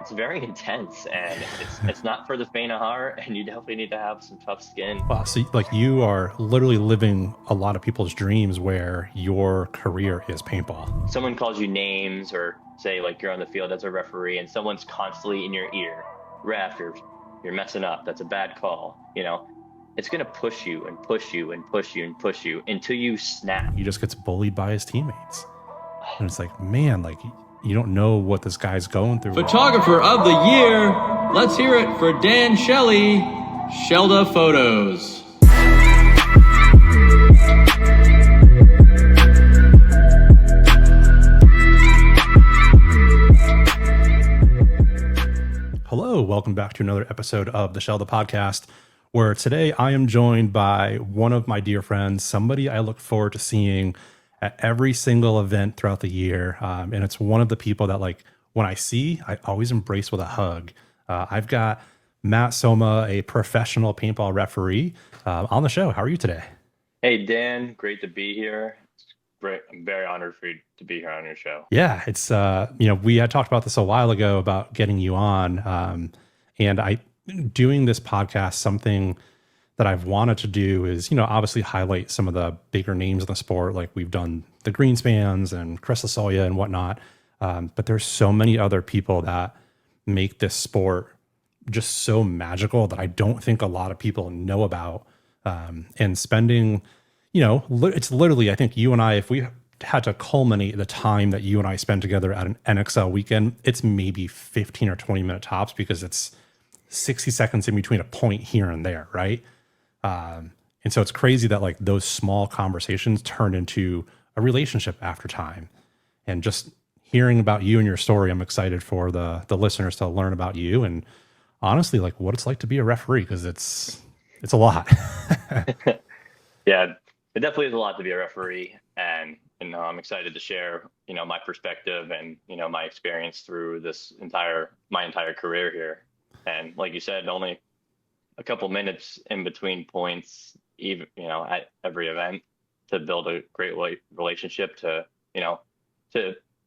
It's very intense, and it's not for the faint of heart, and you definitely need to have some tough skin. Wow, so like you are literally living a lot of people's dreams where your career is paintball. Someone calls you names, or say like you're on the field as a referee, and someone's constantly in your ear, "Ref, you're messing up. That's a bad call." It's gonna push you and push you and push you and push you until you snap. He just gets bullied by his teammates, and it's like, man, like you don't know what this guy's going through. Photographer of the year, let's hear it for Dan Shelley, Shellda Photos. Hello, welcome back to another episode of the Shellda Podcast, where today I am joined by one of my dear friends, somebody I look forward to seeing at every single event throughout the year. And it's one of the people that, like, when I see, I always embrace with a hug. I've got Matt Somma, a professional paintball referee, on the show. How are you today? Hey Dan, great to be here. It's great. I'm very honored for you to be here on your show. Yeah, it's we had talked about this a while ago about getting you on, and I doing this podcast. Something that I've wanted to do is, obviously highlight some of the bigger names in the sport, like we've done the Greenspans and Chris Lasoya and whatnot. But there's so many other people that make this sport just so magical that I don't think a lot of people know about. And spending, it's literally, I think you and I, if we had to culminate the time that you and I spend together at an NXL weekend, it's maybe 15 or 20 minute tops, because it's 60 seconds in between a point here and there, right? And so it's crazy that like those small conversations turn into a relationship after time. And just hearing about you and your story, I'm excited for the listeners to learn about you and honestly like what it's like to be a referee, because it's a lot. Yeah, it definitely is a lot to be a referee, and I'm excited to share my perspective and my experience through my entire career here. And like you said, only a couple minutes in between points, even at every event, to build a great relationship, to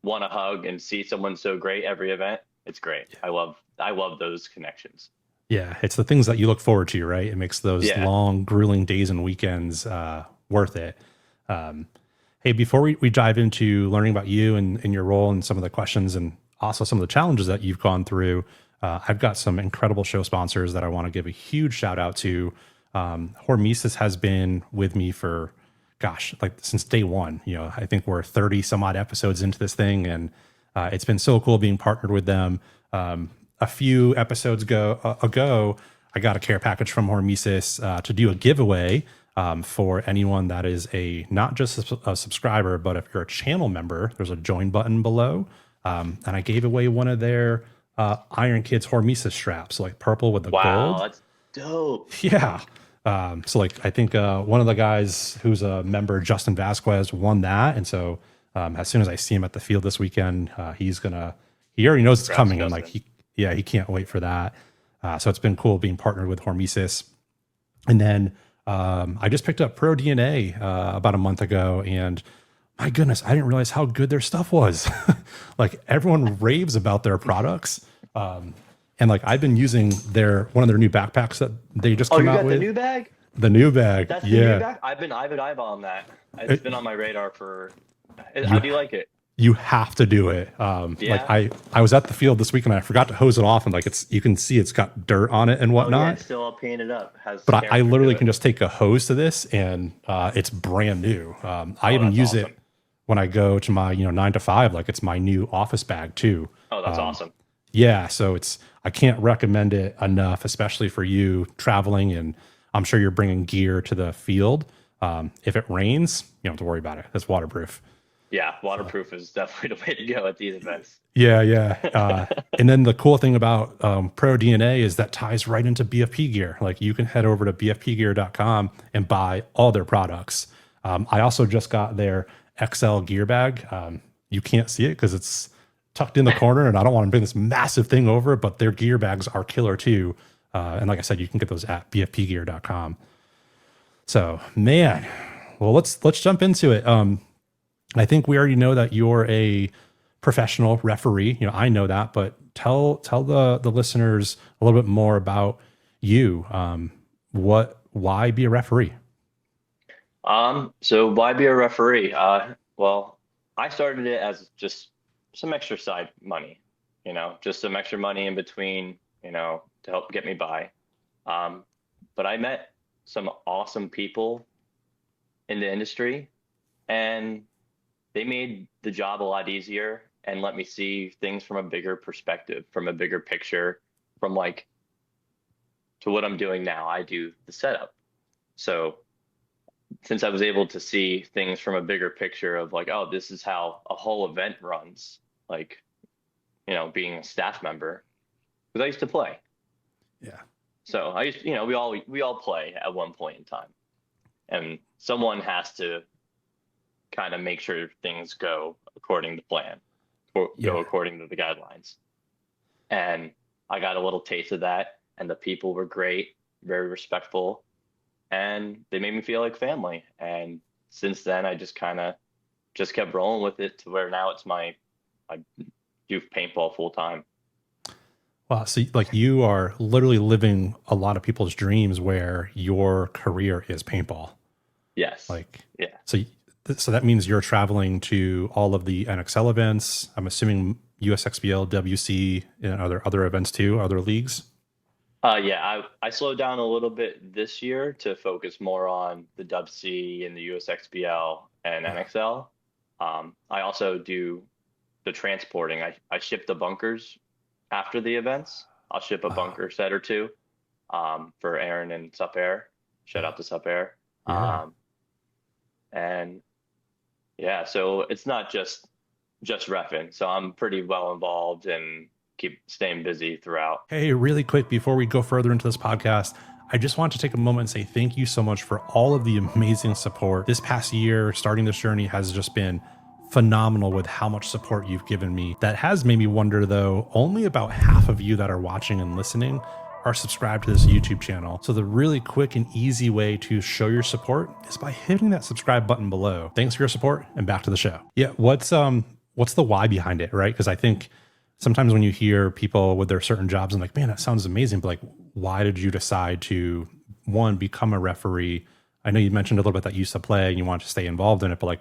want to hug and see someone so great every event. It's great. I love those connections. Yeah, it's the things that you look forward to, right? It makes those long, grueling days and weekends worth it. Hey, before we dive into learning about you and your role and some of the questions and also some of the challenges that you've gone through, I've got some incredible show sponsors that I want to give a huge shout out to. Hormesis has been with me for, since day one. I think we're 30 some odd episodes into this thing, and it's been so cool being partnered with them. A few episodes ago, I got a care package from Hormesis to do a giveaway for anyone that is not just a subscriber, but if you're a channel member, there's a join button below. And I gave away one of their Iron Kids Hormesis straps, like purple with the gold. Wow, that's dope. Yeah. So like I think one of the guys who's a member, Justin Vasquez, won that. And so as soon as I see him at the field this weekend, he already knows it's coming. Justin. And like he can't wait for that. So it's been cool being partnered with Hormesis. And then I just picked up Pro DNA about a month ago, and my goodness, I didn't realize how good their stuff was. Like everyone raves about their products. And like I've been using one of their new backpacks that they just came out with. Oh, you got the new bag? The new bag. That's the new bag? I've been eyeballing that. It's been on my radar for. How do you like it? You have to do it. Like I was at the field this week and I forgot to hose it off, and like you can see it's got dirt on it and whatnot. Oh, yeah, it's still all painted up. But I literally can just take a hose to this and it's brand new. I even use it when I go to my 9 to 5, like it's my new office bag too. Oh, that's awesome. Yeah, so I can't recommend it enough, especially for you traveling, and I'm sure you're bringing gear to the field. If it rains, you don't have to worry about it. It's waterproof. Yeah, waterproof is definitely the way to go at these events. Yeah. And then the cool thing about Pro DNA is that ties right into BFP gear. Like you can head over to bfpgear.com and buy all their products. I also just got their XL gear bag. You can't see it because it's tucked in the corner, and I don't want to bring this massive thing over, but their gear bags are killer too. And like I said, you can get those at bfpgear.com. So, man, well, let's jump into it. I think we already know that you're a professional referee. I know that, but tell the listeners a little bit more about you. Why be a referee? So why be a referee? Well, I started it as just some extra side money, just some extra money in between, to help get me by. But I met some awesome people in the industry, and they made the job a lot easier and let me see things from a bigger perspective, from a bigger picture, from like to what I'm doing now. I do the setup. So since I was able to see things from a bigger picture of like, oh, this is how a whole event runs, like, being a staff member, because I used to play. Yeah. So I used, we all play at one point in time, and someone has to kind of make sure things go according to plan, or go according to the guidelines. And I got a little taste of that, and the people were great, very respectful, and they made me feel like family. And since then, I just kind of just kept rolling with it to where now I do paintball full time. Wow. So like you are literally living a lot of people's dreams where your career is paintball. Yes. Yeah. So that means you're traveling to all of the NXL events. I'm assuming USXBL, WC, and other events too, other leagues. Yeah, I slowed down a little bit this year to focus more on the WC and the USXBL and NXL. I also do the transporting. I ship the bunkers after the events. I'll ship a bunker set or two for Aaron and Sup Air. Shout out to Sup Air. Yeah. And yeah, so it's not just reffing. So I'm pretty well involved and keep staying busy throughout. Hey, really quick before we go further into this podcast, I just want to take a moment and say thank you so much for all of the amazing support. This past year, starting this journey has just been phenomenal with how much support you've given me. That has made me wonder, though, only about half of you that are watching and listening are subscribed to this YouTube channel. So the really quick and easy way to show your support is by hitting that subscribe button below. Thanks for your support, and back to the show. Yeah, what's the why behind it, right? Because I think sometimes when you hear people with their certain jobs and like, man, that sounds amazing, but like, why did you decide to, one, become a referee? I know you mentioned a little bit that you used to play and you want to stay involved in it, but like,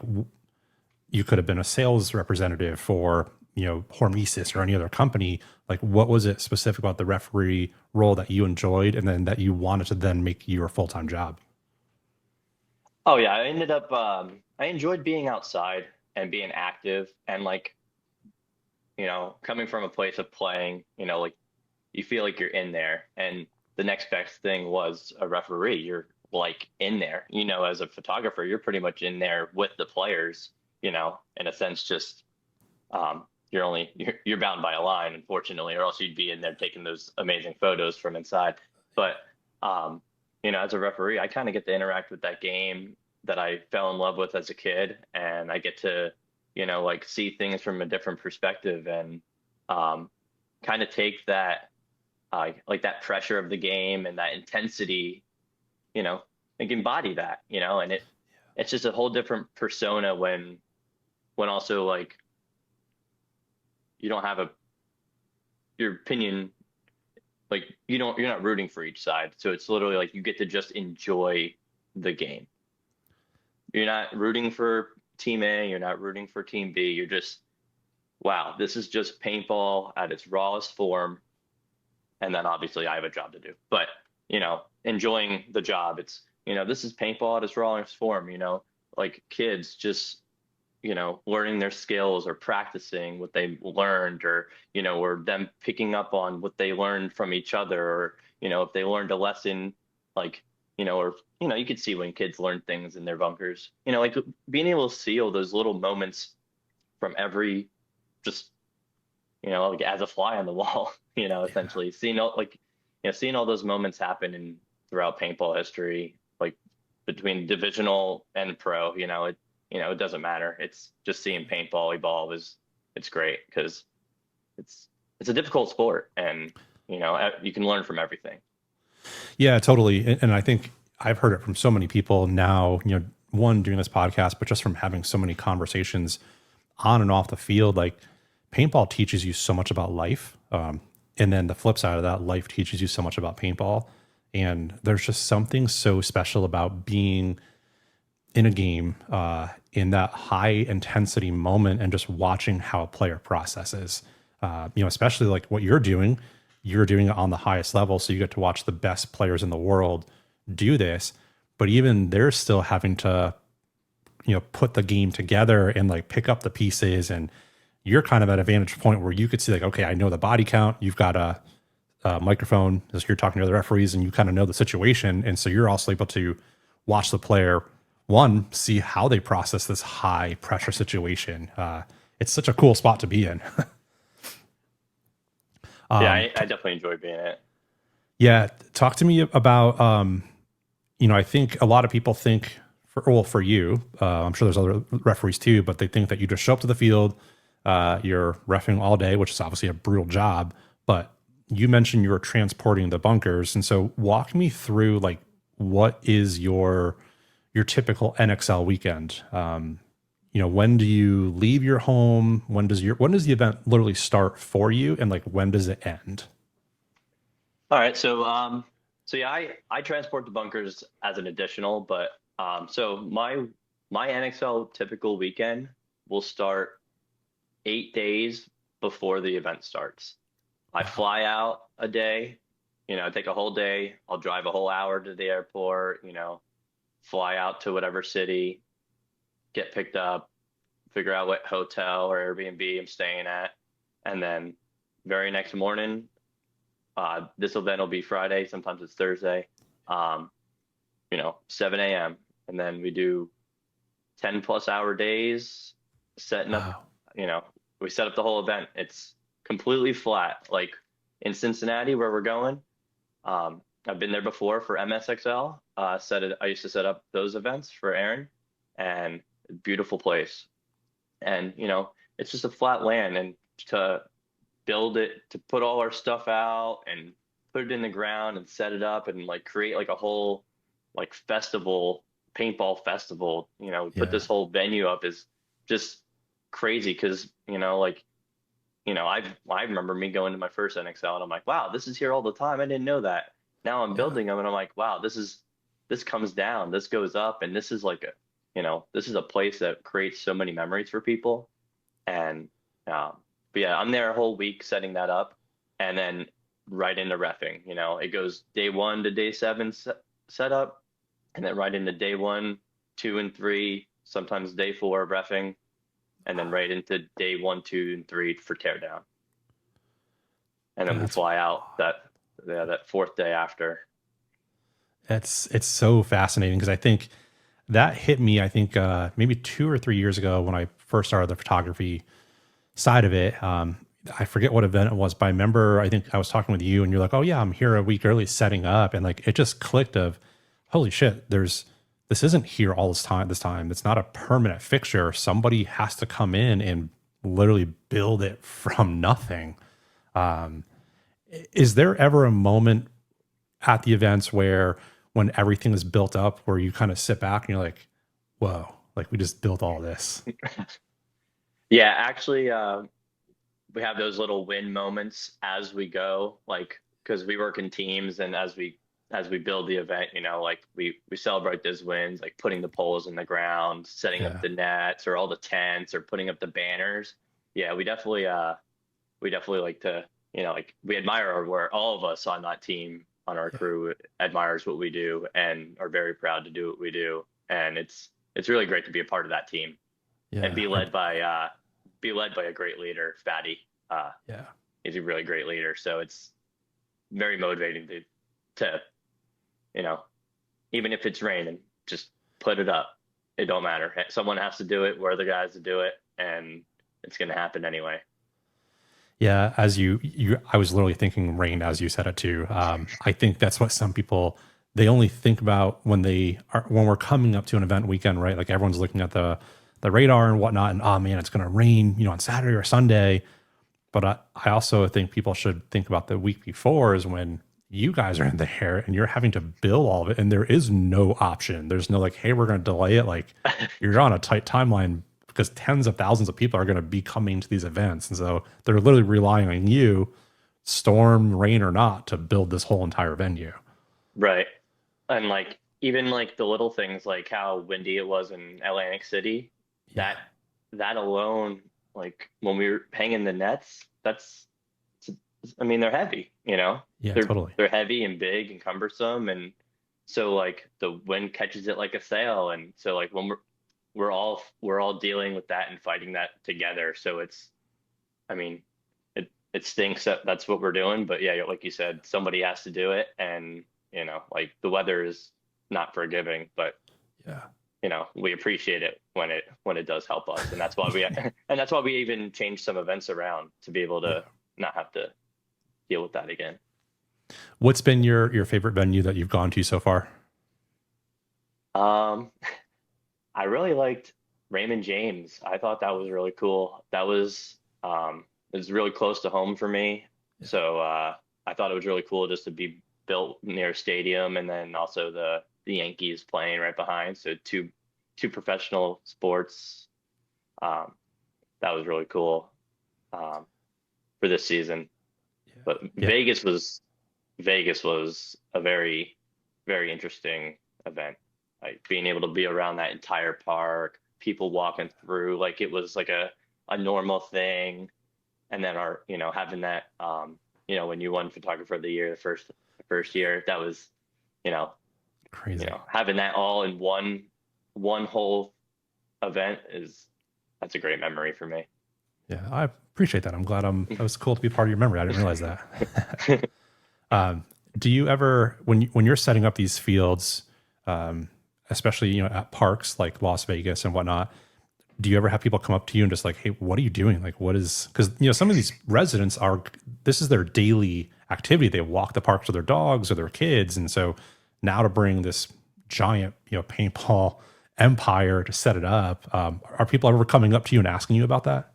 you could have been a sales representative for, Hormesis or any other company. Like, what was it specific about the referee role that you enjoyed and then that you wanted to then make your full-time job? Oh yeah, I ended up, I enjoyed being outside and being active, and like, coming from a place of playing, like you feel like you're in there, and the next best thing was a referee. You're like in there, as a photographer, you're pretty much in there with the players, in a sense, just, you're bound by a line, unfortunately, or else you'd be in there taking those amazing photos from inside. But, as a referee, I kind of get to interact with that game that I fell in love with as a kid, and I get to, like see things from a different perspective, and kind of take that, like that pressure of the game and that intensity, and embody that, and it's just a whole different persona when also like you don't have your opinion, like you're not rooting for each side. So it's literally like you get to just enjoy the game. You're not rooting for Team A, you're not rooting for Team B. You're just, wow, this is just paintball at its rawest form. And then obviously I have a job to do, but, enjoying the job. It's, this is paintball at its rawest form, like kids just, learning their skills or practicing what they learned, or, or them picking up on what they learned from each other, or, if they learned a lesson, like, or, you could see when kids learn things in their bunkers, like being able to see all those little moments from every, just, like as a fly on the wall, essentially seeing all those moments happen throughout paintball history, like between divisional and pro, it doesn't matter. It's just seeing paintball evolve it's great, because it's a difficult sport, and, you can learn from everything. Yeah, totally. And I think I've heard it from so many people now, one, doing this podcast, but just from having so many conversations on and off the field, like paintball teaches you so much about life. And then the flip side of that, life teaches you so much about paintball. And there's just something so special about being in a game in that high intensity moment and just watching how a player processes. Especially like what you're doing it on the highest level. So you get to watch the best players in the world do this, but even they're still having to, put the game together and like pick up the pieces. And you're kind of at a vantage point where you could see like, okay, I know the body count. You've got a microphone as you're talking to other referees and you kind of know the situation. And so you're also able to watch the player, one, see how they process this high pressure situation. It's such a cool spot to be in. I definitely enjoy being in it. Yeah. Talk to me about, I think a lot of people think for you, I'm sure there's other referees too, but they think that you just show up to the field, you're reffing all day, which is obviously a brutal job, but you mentioned you were transporting the bunkers. And so walk me through like, what is your typical NXL weekend? When do you leave your home? When does the event literally start for you? And like, when does it end? All right. So I transport the bunkers as an additional, but so my NXL typical weekend will start 8 days before the event starts. I fly out a day, take a whole day. I'll drive a whole hour to the airport, fly out to whatever city, get picked up, figure out what hotel or Airbnb I'm staying at. And then very next morning, this event will be Friday. Sometimes it's Thursday, 7 a.m. And then we do 10+ hour days setting up, we set up the whole event. It's completely flat. Like in Cincinnati where we're going, I've been there before for MSXL. I used to set up those events for Aaron, and beautiful place. And it's just a flat land, and to build it, to put all our stuff out and put it in the ground and set it up and like create like a whole like festival, paintball festival. Put this whole venue up is just crazy because I remember me going to my first NXL and I'm like, wow, this is here all the time. I didn't know that. Now I'm building them and I'm like, wow, this comes down, this goes up, and this is like this is a place that creates so many memories for people. And but yeah, I'm there a whole week setting that up, and then right into reffing. It goes day 1 to day 7 set up, and then right into day 1, 2, and 3, sometimes day 4 of reffing, and then right into day 1, 2, and 3 for teardown. And then we fly out that 4th day after. It's so fascinating because I think that hit me, maybe 2 or 3 years ago when I first started the photography side of it. I forget what event it was, but I remember, I think I was talking with you and you're like, oh yeah, I'm here a week early setting up. And like, it just clicked of, holy shit, this isn't here all this time. It's not a permanent fixture. Somebody has to come in and literally build it from nothing. Is there ever a moment at the events where when everything is built up where you kind of sit back and you're like, whoa, like we just built all this? Yeah, actually, we have those little win moments as we go, like, because we work in teams, and as we build the event, like we celebrate those wins, like putting the poles in the ground, setting up the nets or all the tents or putting up the banners. Yeah, we definitely like to, like we admire where all of us on that team, on our crew, admires what we do and are very proud to do what we do. And it's really great to be a part of that team and be led by a great leader, Fatty. He's a really great leader. So it's very motivating to even if it's raining, just put it up. It don't matter. Someone has to do it. We're the guys to do it, and it's going to happen anyway. Yeah, as I was literally thinking rain as you said it too. I think that's what some people, they only think about when we're coming up to an event weekend, right? Like everyone's looking at the radar and whatnot, and oh man, it's going to rain, on Saturday or Sunday. But I also think people should think about the week before is when you guys are in there and you're having to build all of it, and there is no option. There's no like, hey, we're going to delay it. Like you're on a tight timeline because tens of thousands of people are going to be coming to these events. And so they're literally relying on you, storm, rain or not, to build this whole entire venue. Right. And like, even like the little things, like how windy it was in Atlantic City, Yeah. that alone, like when we were hanging the nets, I mean, they're heavy, Yeah, they're, totally. they're heavy and big and cumbersome. And so like the wind catches it like a sail. And so like when we're all dealing with that and fighting that together. So I mean, it stinks that that's what we're doing, but yeah, like you said, somebody has to do it. And, like the weather is not forgiving, but Yeah. we appreciate it when it does help us. And that's why we even changed some events around to be able to not have to deal with that again. What's been your favorite venue that you've gone to so far? I really liked Raymond James. I thought that was really cool. That was it was really close to home for me. Yeah. So I thought it was really cool just to be built near a stadium, and then also the Yankees playing right behind. So two professional sports. That was really cool for this season. Yeah. But Yeah. Vegas was a very, very interesting event. Like being able to be around that entire park, people walking through like it was like a normal thing. And then having that, when you won photographer of the year, the first year, that was, Crazy. having that all in one whole event that's a great memory for me. Yeah, I appreciate that. I'm glad that was cool to be part of your memory. I didn't realize that. Do you ever, when you're setting up these fields, especially, at parks like Las Vegas and whatnot, do you ever have people come up to you and just like, hey, what are you doing? Like, because, some of these residents this is their daily activity. They walk the parks with their dogs or their kids. And so now to bring this giant, paintball empire to set it up, are people ever coming up to you and asking you about that?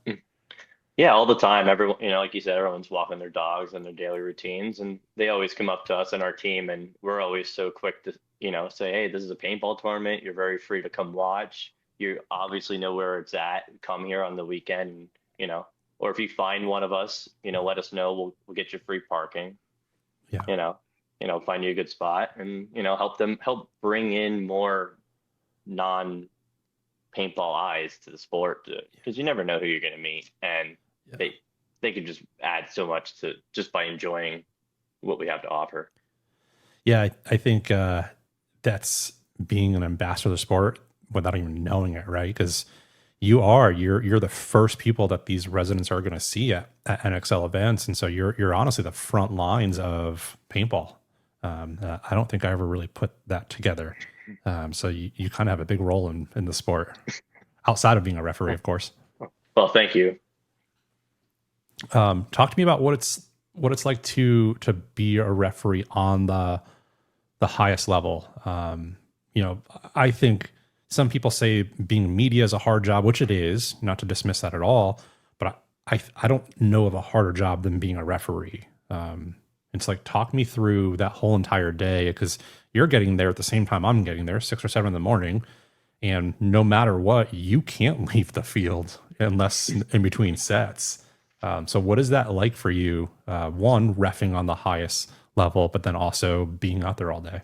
Yeah, all the time. Everyone, like you said, everyone's walking their dogs and their daily routines, and they always come up to us and our team, and we're always so quick to, say, hey, this is a paintball tournament. You're very free to come watch. You obviously know where it's at. Come here on the weekend, or if you find one of us, let us know. We'll get you free parking. Yeah. Find you a good spot, and help bring in more non paintball eyes to the sport, because you never know who you're going to meet, and they could just add so much to just by enjoying what we have to offer. Yeah, I think that's being an ambassador of the sport without even knowing it, right? Because you're the first people that these residents are going to see at NXL events, and so you're honestly the front lines of paintball. I don't think I ever really put that together. So you kind of have a big role in the sport, outside of being a referee, of course. Well, thank you. Talk to me about what it's like to be a referee on the highest level. I think some people say being media is a hard job, which it is, not to dismiss that at all, but I don't know of a harder job than being a referee. It's like, talk me through that whole entire day, because you're getting there at the same time I'm getting there, 6 or 7 in the morning. And no matter what, you can't leave the field unless in between sets. So what is that like for you? One, reffing on the highest level, but then also being out there all day.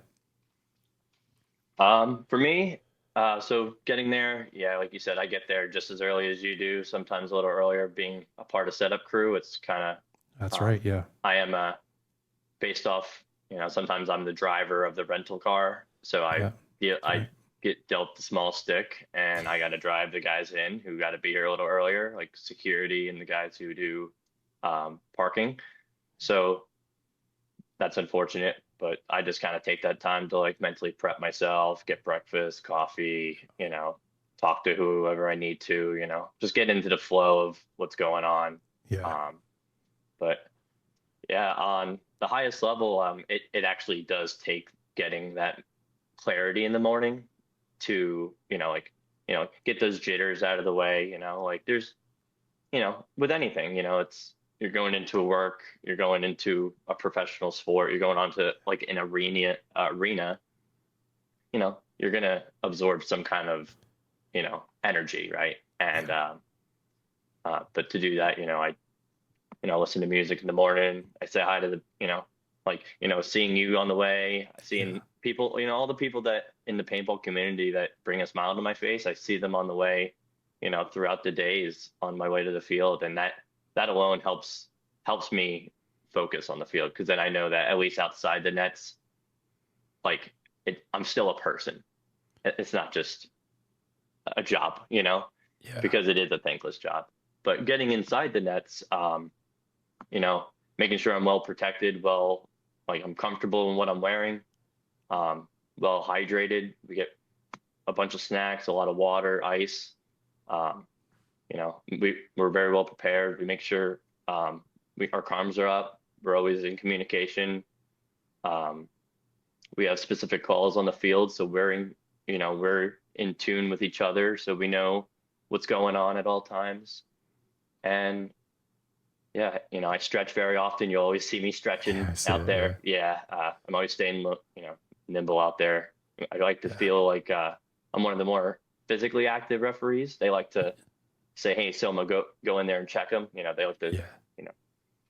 For me, so getting there, yeah, like you said, I get there just as early as you do, sometimes a little earlier. Being a part of setup crew, it's kind of, that's right. Yeah. I am based off, sometimes I'm the driver of the rental car. So I get dealt the small stick, and I got to drive the guys in who got to be here a little earlier, like security and the guys who do parking. So that's unfortunate, but I just kind of take that time to like mentally prep myself, get breakfast, coffee, talk to whoever I need to, just get into the flow of what's going on. Yeah. But yeah, on the highest level, it actually does take getting that clarity in the morning to, get those jitters out of the way, like there's, with anything, you're going into work, you're going into a professional sport, you're going on to like an arena, you're going to absorb some kind of, energy, right? And, but to do that, I, listen to music in the morning. I say hi to the, like, seeing you on the way, seeing people, all the people that in the paintball community that bring a smile to my face, I see them on the way, throughout the days on my way to the field. And that alone helps me focus on the field. Cause then I know that at least outside the nets, like I'm still a person. It's not just a job, because it is a thankless job. But getting inside the nets, making sure I'm well protected, like I'm comfortable in what I'm wearing, well hydrated. We get a bunch of snacks, a lot of water, ice. We're very well prepared. We make sure our comms are up. We're always in communication. We have specific calls on the field, so we're in tune with each other, so we know what's going on at all times. And yeah, I stretch very often. You'll always see me stretching out there. Yeah, I'm always staying, nimble out there. I like to feel like I'm one of the more physically active referees. They like to say, "Hey, Somma, go in there and check them." They like to,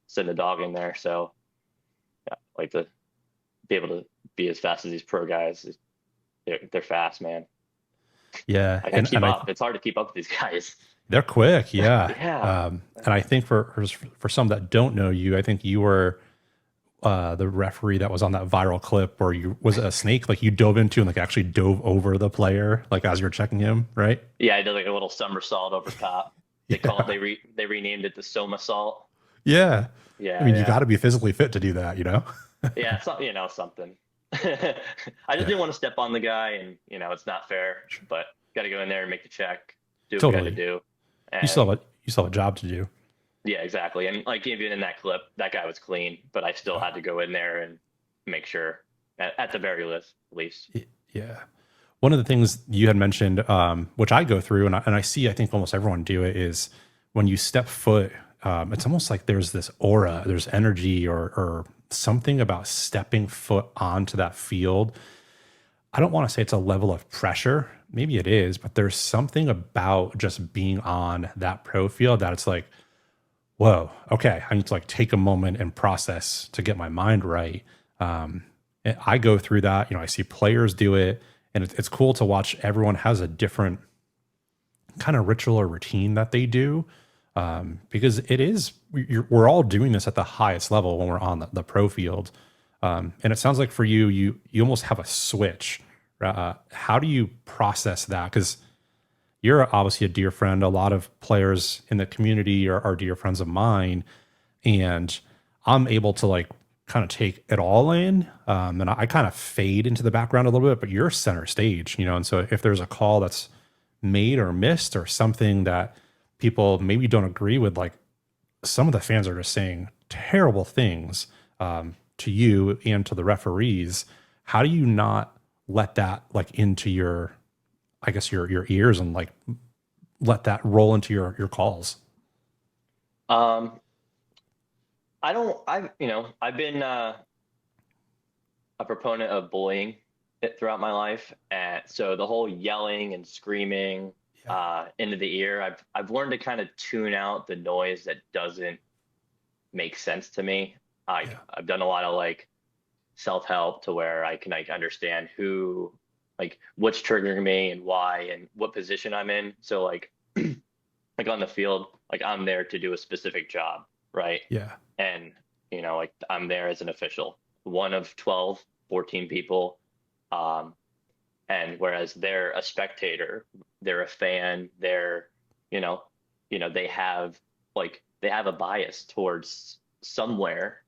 send the dog in there. So, yeah, I like to be able to be as fast as these pro guys. They're fast, man. Yeah, I can keep up. It's hard to keep up with these guys. They're quick, yeah. Yeah. And I think for some that don't know you, I think you were the referee that was on that viral clip where was it a snake like you dove into and like actually dove over the player like as you're checking him, right? Yeah, I did like a little somersault over top. They they renamed it the Somersault. Yeah. Yeah. I mean, you got to be physically fit to do that, Yeah, something. I just didn't want to step on the guy, and it's not fair. But got to go in there and make the check, do what you got to do. And you still have a job to do. Yeah, exactly. And like even in that clip, that guy was clean, but I still had to go in there and make sure at the very least. Yeah. One of the things you had mentioned, which I go through and I see, I think almost everyone do it, is when you step foot, it's almost like there's this aura, there's energy or something about stepping foot onto that field. I don't want to say it's a level of pressure. Maybe it is, but there's something about just being on that pro field that it's like, whoa, okay, I need to like take a moment and process to get my mind right. I go through that, I see players do it, and it's cool to watch. Everyone has a different kind of ritual or routine that they do, because we're all doing this at the highest level when we're on the pro field. And it sounds like for you almost have a switch. How do you process that? Because you're obviously a dear friend. A lot of players in the community are dear friends of mine, and I'm able to like kind of take it all in. And I kind of fade into the background a little bit, but you're center stage, and so if there's a call that's made or missed or something that people maybe don't agree with, like some of the fans are just saying terrible things to you and to the referees. How do you not let that like into your ears and like let that roll into your calls? I've been a proponent of bullying throughout my life, and so the whole yelling and screaming into the ear, I've learned to kind of tune out the noise that doesn't make sense to me. I've done a lot of like self-help to where I can like understand what's triggering me and why and what position I'm in. So like like on the field, like I'm there to do a specific job, right? Yeah. And like I'm there as an official, one of 12, 14 people. And whereas they're a spectator, they're a fan, they're, they have a bias towards somewhere,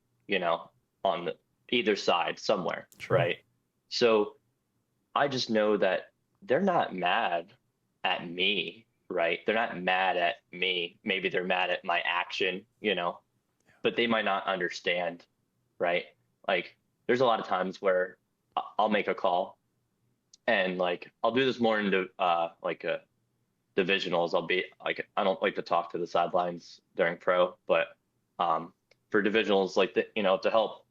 on either side somewhere. Sure. Right. So I just know that they're not mad at me, right? They're not mad at me. Maybe they're mad at my action, but they might not understand, right? Like there's a lot of times where I'll make a call and like, I'll do this more into divisionals. I'll be like, I don't like to talk to the sidelines during pro, but for divisionals, like to help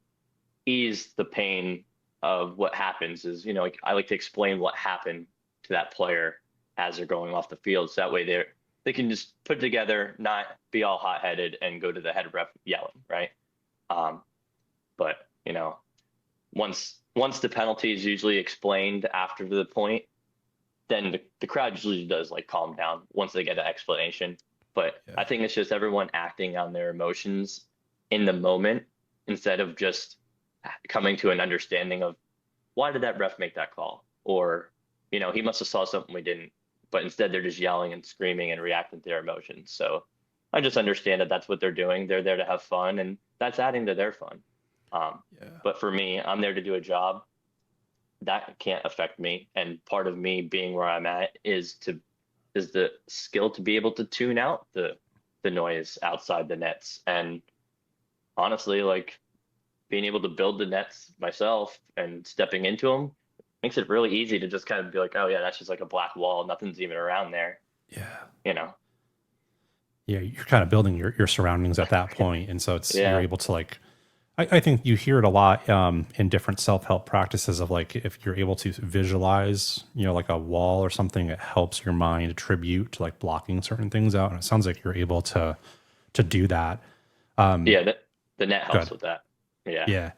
ease the pain of what happens is, like I like to explain what happened to that player as they're going off the field. So that way they can just put it together, not be all hot headed and go to the head ref yelling, right? But once the penalty is usually explained after the point, then the crowd usually does like calm down once they get an explanation. But I think it's just everyone acting on their emotions in the moment instead of just coming to an understanding of why did that ref make that call? Or, he must have saw something we didn't, but instead they're just yelling and screaming and reacting to their emotions. So I just understand that that's what they're doing. They're there to have fun, and that's adding to their fun. But for me, I'm there to do a job that can't affect me. And part of me being where I'm at is the skill to be able to tune out the noise outside the nets. And honestly, like being able to build the nets myself and stepping into them makes it really easy to just kind of be like, oh yeah, that's just like a black wall. Nothing's even around there. Yeah. Yeah. You're kind of building your surroundings at that point. And so you're able to like, I think you hear it a lot in different self-help practices of like, if you're able to visualize, like a wall or something, it helps your mind attribute to like blocking certain things out. And it sounds like you're able to do that. The net helps with that. Yeah.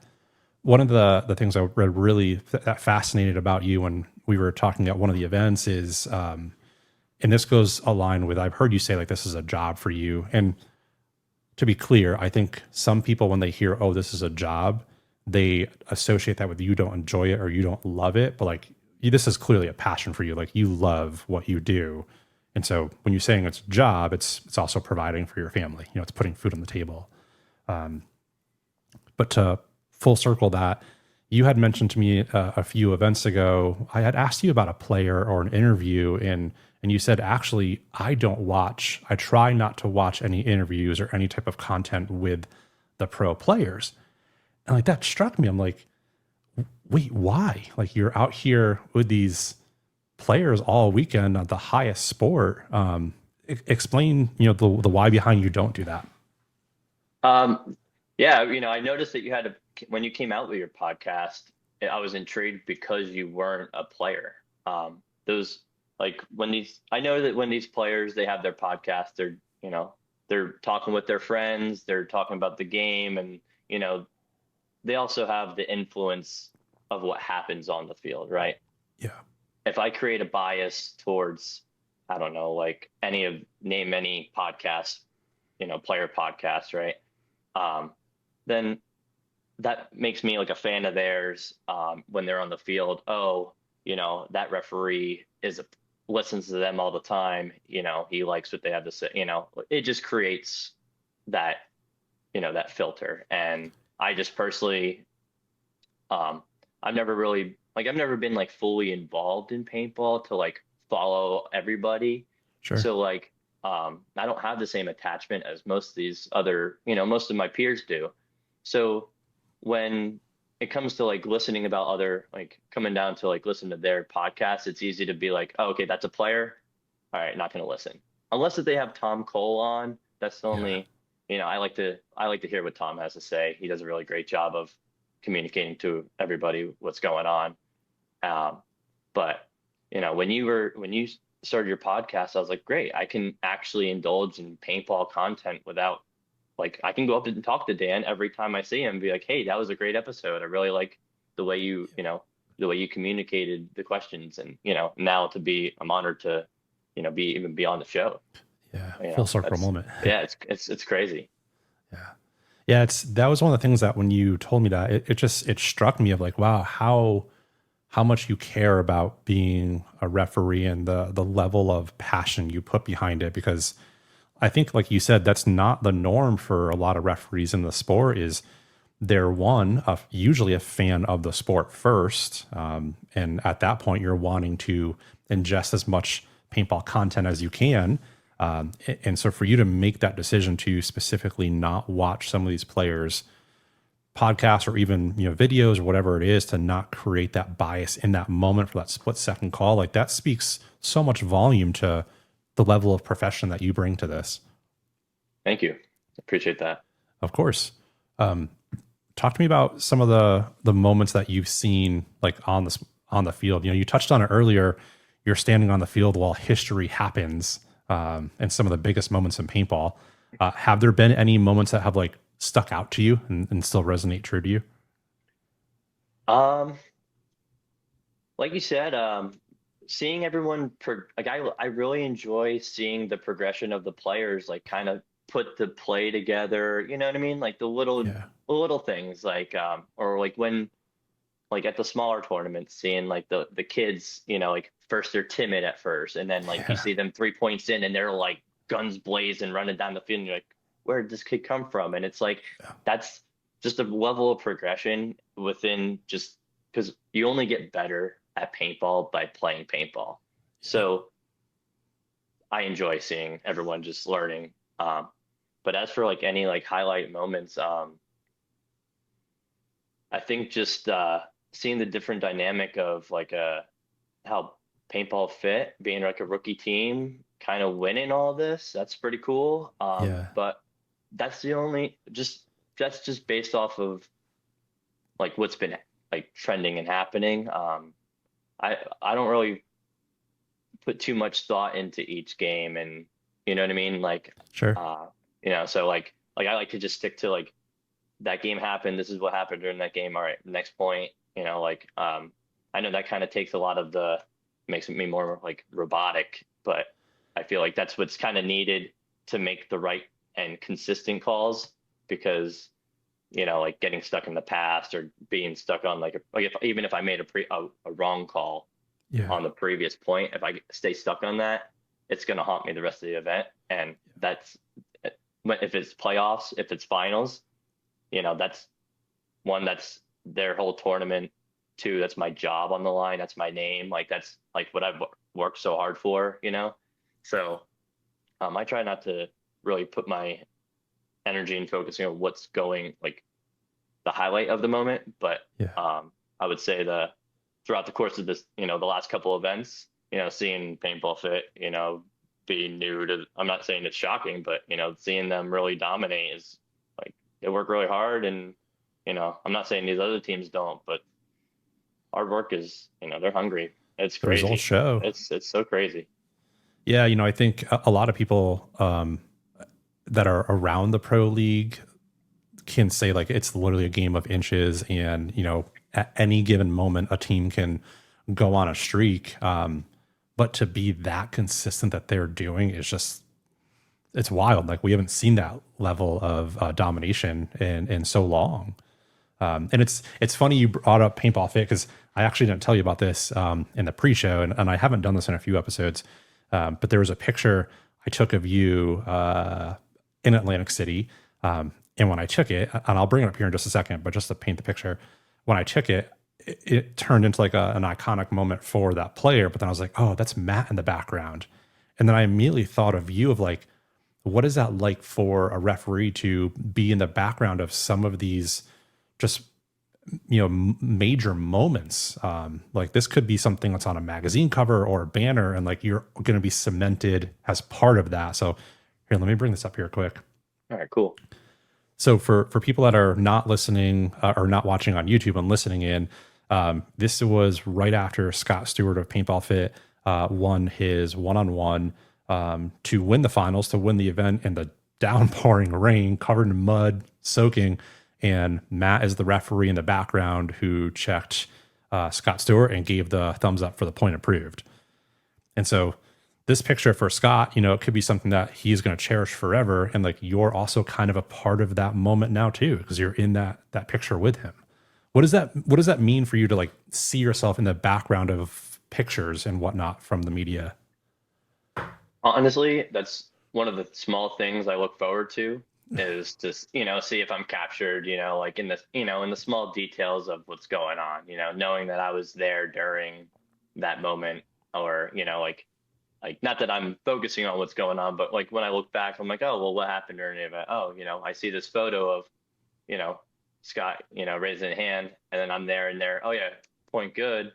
One of the things I read really that fascinated about you when we were talking at one of the events is, and this goes aligned with, I've heard you say like, this is a job for you. And to be clear, I think some people, when they hear, oh, this is a job, they associate that with you don't enjoy it or you don't love it. But like, this is clearly a passion for you. Like you love what you do. And so when you're saying it's a job, it's also providing for your family, it's putting food on the table. But to full circle that, you had mentioned to me a few events ago, I had asked you about a player or an interview, and you said, actually, I try not to watch any interviews or any type of content with the pro players. And like that struck me. I'm like, wait, why? Like you're out here with these players all weekend at the highest sport. Explain, the why behind you don't do that. Yeah, I noticed that when you came out with your podcast, I was intrigued because you weren't a player. I know that when these players, they have their podcast, they're talking with their friends, they're talking about the game, and, they also have the influence of what happens on the field, right? Yeah. If I create a bias towards, I don't know, like name any podcast, player podcast, right? Then that makes me like a fan of theirs when they're on the field. Oh, that referee listens to them all the time. He likes what they have to say. It just creates that, that filter. And I just personally, I've never been like fully involved in paintball to like follow everybody. Sure. So like, I don't have the same attachment as most of these other, most of my peers do. So when it comes to like listening about other, like coming down to like listen to their podcasts, it's easy to be like, oh, okay, that's a player. All right, not going to listen. Unless if they have Tom Cole on, that's the only, I like to hear what Tom has to say. He does a really great job of communicating to everybody what's going on. But when you started your podcast, I was like, great, I can actually indulge in paintball content without, like, I can go up and talk to Dan every time I see him and be like, hey, that was a great episode. I really like the way you communicated the questions, and, now I'm honored to, be on the show. Yeah. Full circle moment. Yeah. It's crazy. Yeah. Yeah. That was one of the things that when you told me that it struck me of like, wow, how much you care about being a referee and the level of passion you put behind it. Because I think, like you said, that's not the norm for a lot of referees in the sport. Is they're usually a fan of the sport first. And at that point, you're wanting to ingest as much paintball content as you can. And so for you to make that decision to specifically not watch some of these players' podcasts or even, videos or whatever it is, to not create that bias in that moment for that split second call, like that speaks so much volume to the level of profession that you bring to this. Thank you. Appreciate that. Of course. Talk to me about some of the moments that you've seen like on the field. You touched on it earlier. You're standing on the field while history happens. and some of the biggest moments in paintball. Have there been any moments that have like stuck out to you and still resonate true to you? Um, like you said, seeing everyone like I really enjoy seeing the progression of the players, like kind of put the play together. You know what I mean? Like Yeah. the little things, like or like when like at the smaller tournaments, seeing like the kids, like first they're timid at first, and then like you Yeah. see them 3 points in, and they're like guns blazing, running down the field, and you're like, where did this kid come from? And it's like Yeah. that's just a level of progression within just because you only get better at paintball by playing paintball. Yeah. So I enjoy seeing everyone just learning. But as for like any like highlight moments, I think just seeing the different dynamic of like how paintball fit being like a rookie team kind of winning all this, that's pretty cool. Yeah. But that's the only just that's just based off of like what's been like trending and happening. I don't really put too much thought into each game, and you know what I mean, like Sure. uh so like I like to just stick to like that game happened. This is what happened during that game. All right, next point. Like I know that kind of takes a lot of the makes me more like robotic, but I feel like that's what's kind of needed to make the right and consistent calls because like getting stuck in the past or being stuck on like if even if I made a wrong call Yeah. on the previous point, if I stay stuck on that, it's going to haunt me the rest of the event. And that's if it's playoffs, if it's finals, that's one, that's their whole tournament. Two, that's my job on the line. That's my name. Like that's like what I've worked so hard for. So I try not to really put my energy and focusing on what's going like the highlight of the moment. But Yeah. I would say throughout the course of this, the last couple events, seeing paintball fit, be new to, I'm not saying it's shocking, but seeing them really dominate is like they work really hard. And I'm not saying these other teams don't, but hard work is, they're hungry. It's The results crazy. show. It's so crazy. Yeah. I think a lot of people that are around the pro league can say like it's literally a game of inches, and at any given moment a team can go on a streak. But to be that consistent that they're doing is just it's wild. Like we haven't seen that level of domination in so long. And it's funny you brought up paintball fit because I actually didn't tell you about this in the pre-show, and I haven't done this in a few episodes. But there was a picture I took of you in Atlantic City. And when I took it, and I'll bring it up here in just a second, but just to paint the picture, when I took it, it turned into like an iconic moment for that player. But then I was like, oh, that's Matt in the background. And then I immediately thought of you of like, what is that like for a referee to be in the background of some of these just, major moments? Like this could be something that's on a magazine cover or a banner, and like you're going to be cemented as part of that. So here, let me bring this up here quick. All right, cool. So for people that are not listening or not watching on YouTube and listening in, this was right after Scott Stewart of Paintball Fit won his one-on-one to win the finals, to win the event in the downpouring rain, covered in mud, soaking. And Matt is the referee in the background who checked Scott Stewart and gave the thumbs up for the point approved. And so this picture for Scott, it could be something that he's going to cherish forever. And like, you're also kind of a part of that moment now too, because you're in that picture with him. What does that mean for you to like see yourself in the background of pictures and whatnot from the media? Honestly, that's one of the small things I look forward to is to, see if I'm captured, like in the small details of what's going on, knowing that I was there during that moment or, like not that I'm focusing on what's going on, but like when I look back, I'm like, oh, well, what happened during the event? Oh, I see this photo of, Scott, raising a hand, and then I'm there and there. Oh yeah, point good.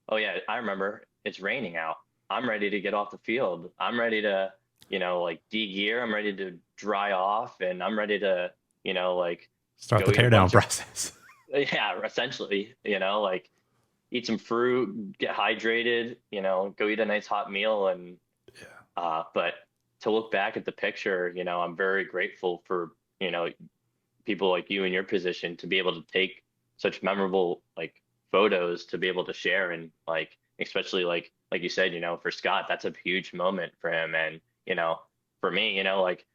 Oh yeah, I remember it's raining out. I'm ready to get off the field. I'm ready to, like de-gear. I'm ready to dry off, and I'm ready to, like Start go the eat a teardown bunch of- process. yeah, essentially, like eat some fruit, get hydrated, go eat a nice hot meal. And, but to look back at the picture, I'm very grateful for, people like you in your position to be able to take such memorable like photos to be able to share. And like, especially like you said, for Scott, that's a huge moment for him. And, for me, like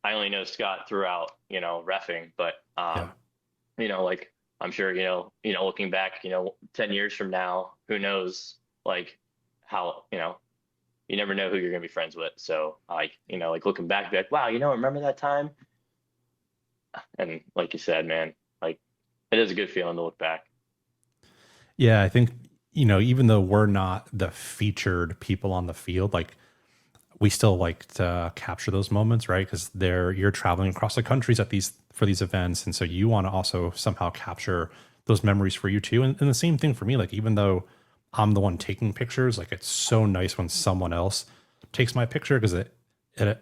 I only know Scott throughout, reffing, but, like I'm sure, looking back, 10 years from now, who knows, like how, you never know who you're going to be friends with. So like, like looking back, be like, wow, remember that time? And like you said, man, like it is a good feeling to look back. Yeah, I think, even though we're not the featured people on the field, like we still like to capture those moments, right? Because you're traveling across the countries for these events. And so you want to also somehow capture those memories for you too. And the same thing for me, like even though I'm the one taking pictures, like it's so nice when someone else takes my picture because it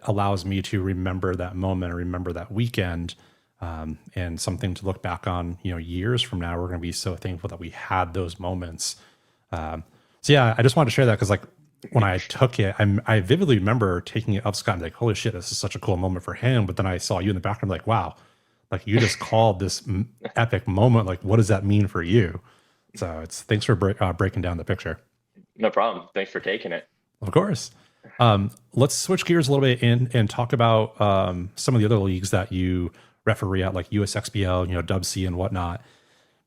allows me to remember that moment or remember that weekend. And something to look back on, years from now, we're going to be so thankful that we had those moments. So yeah, I just wanted to share that because like when I took it, I vividly remember taking it up Scott and like, holy shit, this is such a cool moment for him. But then I saw you in the background, like, wow, like you just called this epic moment. Like, what does that mean for you? So thanks for breaking down the picture. No problem. Thanks for taking it. Of course. Let's switch gears a little bit and talk about some of the other leagues that you referee at, like USXBL, Dub C and whatnot.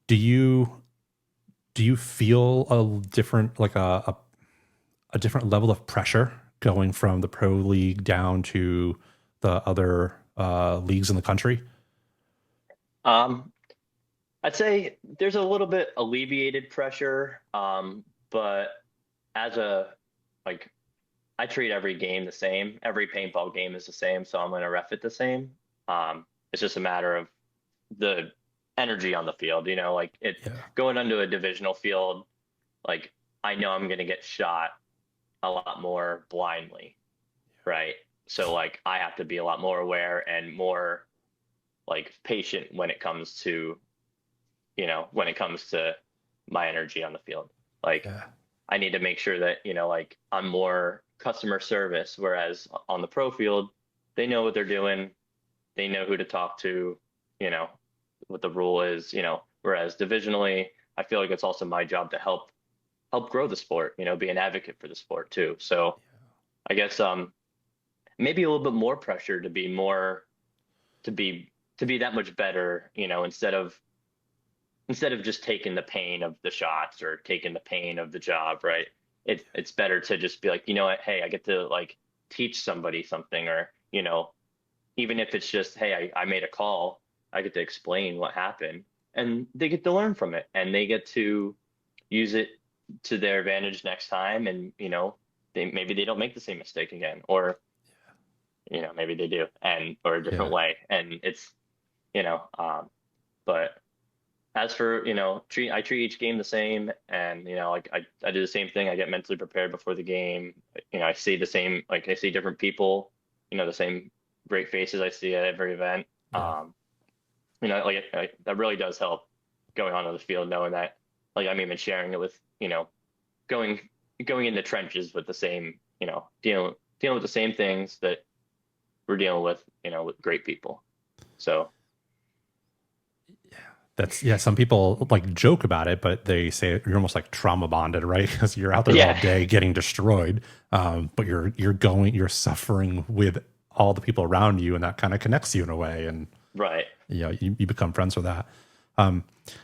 Do you feel a different, like a different level of pressure going from the pro league down to the other leagues in the country? I'd say there's a little bit alleviated pressure, but I treat every game the same. Every paintball game is the same, so I'm going to ref it the same. It's just a matter of the energy on the field, going onto a divisional field. Like I know I'm going to get shot a lot more blindly, right? So like I have to be a lot more aware and more like patient when it comes to, my energy on the field. Like I need to make sure that, like I'm more customer service, whereas on the pro field, they know what they're doing. They know who to talk to, what the rule is, whereas divisionally, I feel like it's also my job to help grow the sport, be an advocate for the sport too. So I guess, maybe a little bit more pressure to be that much better, instead of just taking the pain of the shots or taking the pain of the job, right? It's better to just be like, what, hey, I get to like teach somebody something, or, even if it's just, hey, I made a call, I get to explain what happened and they get to learn from it and they get to use it to their advantage next time. And, maybe they don't make the same mistake again, or, maybe they do, or a different way. And it's, but as for, I treat each game the same, and, like I do the same thing. I get mentally prepared before the game. I see the same, like I see different people, the same great faces I see at every event. That really does help going onto the field, knowing that, like, I'm even sharing it with, going in the trenches with the same, dealing with the same things that we're dealing with, with great people. So. Some people like joke about it, but they say you're almost like trauma bonded, right? Because you're out there all day getting destroyed. But you're suffering with all the people around you, and that kind of connects you in a way. And right. You become friends with that.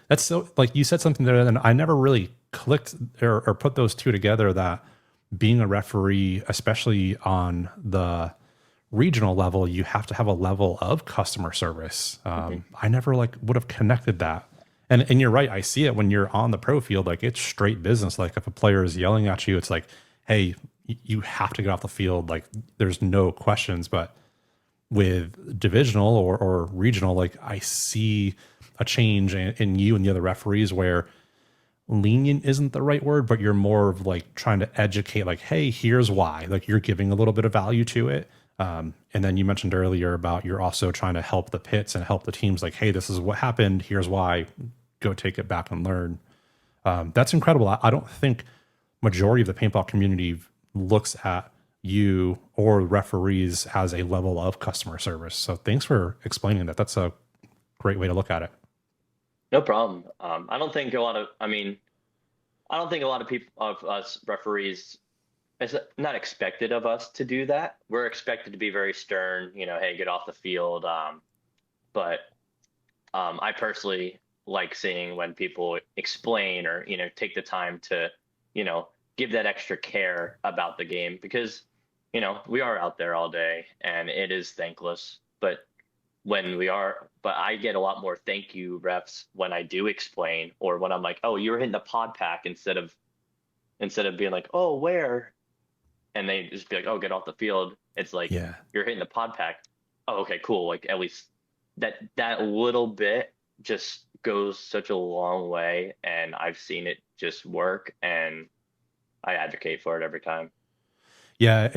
That's so, like you said something there, and I never really clicked or put those two together, that being a referee, especially on the regional level, you have to have a level of customer service. I never would have connected that. And you're right. I see it when you're on the pro field, like it's straight business. Like if a player is yelling at you, it's like, hey, you have to get off the field. Like there's no questions. But with divisional or regional, like I see a change in you and the other referees where lenient isn't the right word, but you're more of like trying to educate, like, hey, here's why. Like you're giving a little bit of value to it. And then you mentioned earlier about you're also trying to help the pits and help the teams, like, hey, this is what happened. Here's why. Go take it back and learn. That's incredible. I don't think majority of the paintball community looks at you or referees as a level of customer service. So thanks for explaining that. That's a great way to look at it. No problem. I don't think a lot of people of us referees, it's not expected of us to do that. We're expected to be very stern, hey, get off the field. But I personally like seeing when people explain or, take the time to, give that extra care about the game because, we are out there all day and it is thankless. But I get a lot more thank you refs when I do explain or when I'm like, oh, you were hitting the pod pack instead of being like, oh, where? And they just be like, oh, get off the field. It's like, Yeah. you're hitting the pod pack. Oh, okay, cool. Like at least that little bit just goes such a long way. And I've seen it just work and I advocate for it every time. Yeah,